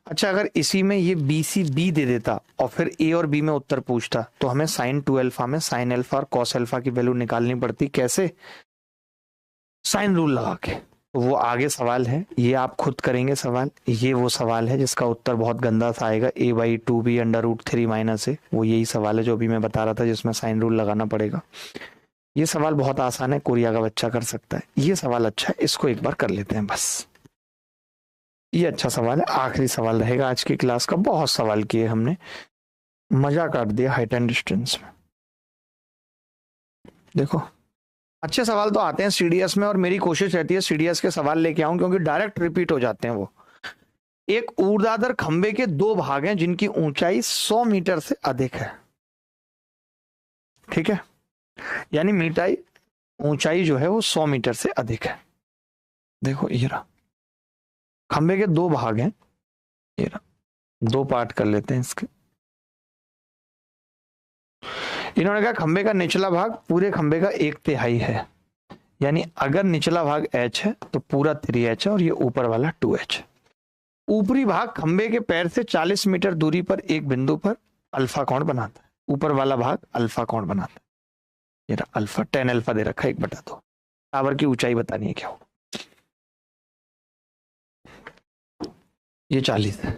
अच्छा, अगर इसी में ये BCB दे देता और फिर A और B में उत्तर पूछता तो हमें साइन 2 अल्फा में साइन अल्फा और कॉस अल्फा की वैल्यू निकालनी पड़ती। कैसे? साइन रूल लगा के। तो वो आगे सवाल है, ये आप खुद करेंगे सवाल। ये वो सवाल है जिसका उत्तर बहुत गंदा सा आएगा, A/2B √3 माइनस A। वो यही सवाल है जो अभी मैं बता रहा था, जिसमें साइन रूल लगाना पड़ेगा। ये सवाल बहुत आसान है, कोरिया का बच्चा कर सकता है। ये सवाल अच्छा है, इसको एक बार कर लेते हैं बस। ये अच्छा सवाल है, आखिरी सवाल रहेगा आज की क्लास का। बहुत सवाल किए हमने, मजा काट दिया हाइट एंड डिस्टेंस में। देखो अच्छे सवाल तो आते हैं सीडीएस में, और मेरी कोशिश रहती है सीडीएस के सवाल लेके आऊं, क्योंकि डायरेक्ट रिपीट हो जाते हैं वो। एक ऊर्ध्वाधर खंबे के 2 भाग हैं जिनकी ऊंचाई 100 मीटर से अधिक है, ठीक है, यानी ऊंचाई जो है वो 100 मीटर से अधिक है। देखो ये रहा, खंबे के 2 भाग हैं, ये रहा, 2 पार्ट कर लेते हैं इसके। इन्होंने कहा खंबे का निचला भाग पूरे खंबे का 1/3 है, यानी अगर निचला भाग h है तो पूरा 3h है और ये ऊपर वाला 2h है। ऊपरी भाग खंबे के पैर से 40 मीटर दूरी पर एक बिंदु पर अल्फा कोण बनाता है। ऊपर वाला भाग अल्फा कोण बनाता है। ये रहा अल्फा, 10 अल्फा दे रखा है 1/2। टावर की ऊंचाई बतानी है क्या हो, ये 40 है,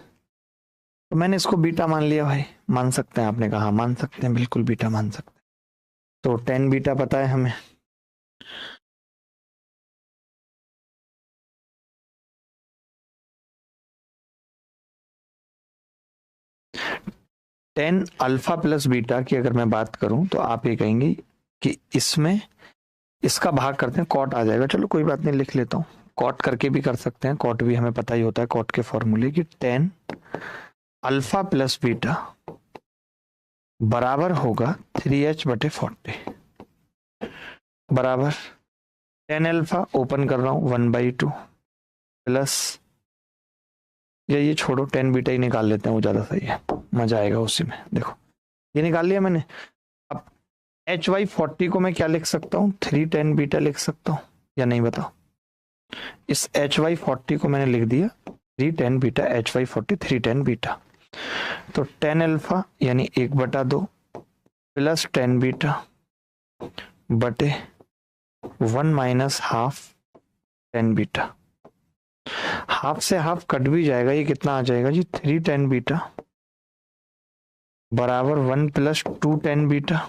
तो मैंने इसको बीटा मान लिया। भाई मान सकते हैं? आपने कहा हाँ मान सकते हैं, बिल्कुल बीटा मान सकते हैं। तो 10 बीटा पता है हमें, टेन अल्फा प्लस बीटा की अगर मैं बात करूं तो आप ये कहेंगे कि इसमें इसका भाग करते हैं, कॉट आ जाएगा। चलो कोई बात नहीं, लिख लेता हूं, कॉट करके भी कर सकते हैं, कॉट भी हमें पता ही होता है कॉट के फॉर्मूले की। 10 अल्फा प्लस बीटा बराबर होगा 3h/40 बराबर 10 अल्फा, ओपन कर रहा हूं, 1/2 प्लस, या ये छोड़ो 10 बीटा ही निकाल लेते हैं, वो ज्यादा सही है, मजा आएगा उसी में। देखो ये निकाल लिया मैंने। अब HY40 को मैं क्या लिख सकता हूँ? 310 बीटा लिख सकता हूँ या नहीं बताओ? इस HY40 को मैंने लिख दिया 310 बीटा, HY40 310 बीटा। तो 10 अल्फा यानी 1/2 प्लस 10 बीटा बटे 1 माइनस हाफ 10 बीटा। हाफ से हाफ कट भी जाएगा, ये कितना आ जाएगा जी? 310 बीटा बराबर 1 प्लस 210 बीटा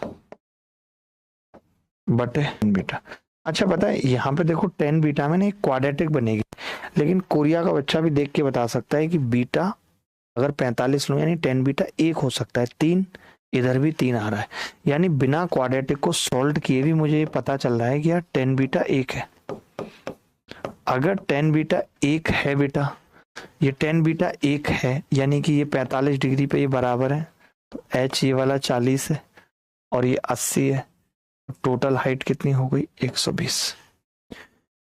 बटे बीटा। अच्छा पता है यहाँ पे देखो 10 बीटा में ना एक क्वाड्रेटिक बनेगी, लेकिन कोरिया का बच्चा भी देख के बता सकता है कि बीटा अगर 45 लूं यानी 10 बीटा 1 हो सकता है, 3 इधर भी 3 आ रहा है, यानी बिना क्वाड्रेटिक को सॉल्व किए भी मुझे ये पता चल रहा है कि यार 10 बीटा 1 है। अगर 10 बीटा 1 है बेटा, ये 10 बीटा 1 है यानी कि ये 45 डिग्री पे ये बराबर है, तो एच ये वाला 40 है और ये 80 है, टोटल हाइट कितनी हो गई 120।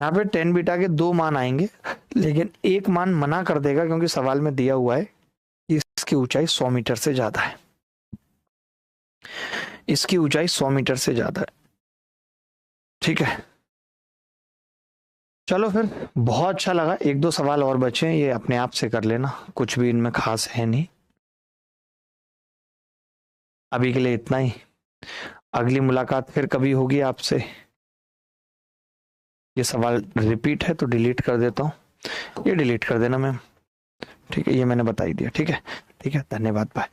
यहाँ पे 10 बीटा के 2 मान आएंगे, लेकिन एक मान मना कर देगा क्योंकि सवाल में दिया हुआ है कि इसकी ऊंचाई 100 मीटर से ज्यादा है, इसकी ऊंचाई 100 मीटर से ज्यादा है। ठीक है, चलो फिर, बहुत अच्छा लगा। 1-2 सवाल और बचे हैं, ये अपने आप से कर लेना, कुछ भी इनमें खास है नहीं। अभी के लिए इतना ही, अगली मुलाकात फिर कभी होगी आपसे। ये सवाल रिपीट है तो डिलीट कर देता हूँ, ये डिलीट कर देना मैम। ठीक है, ये मैंने बता ही दिया। ठीक है, ठीक है, धन्यवाद, बाय।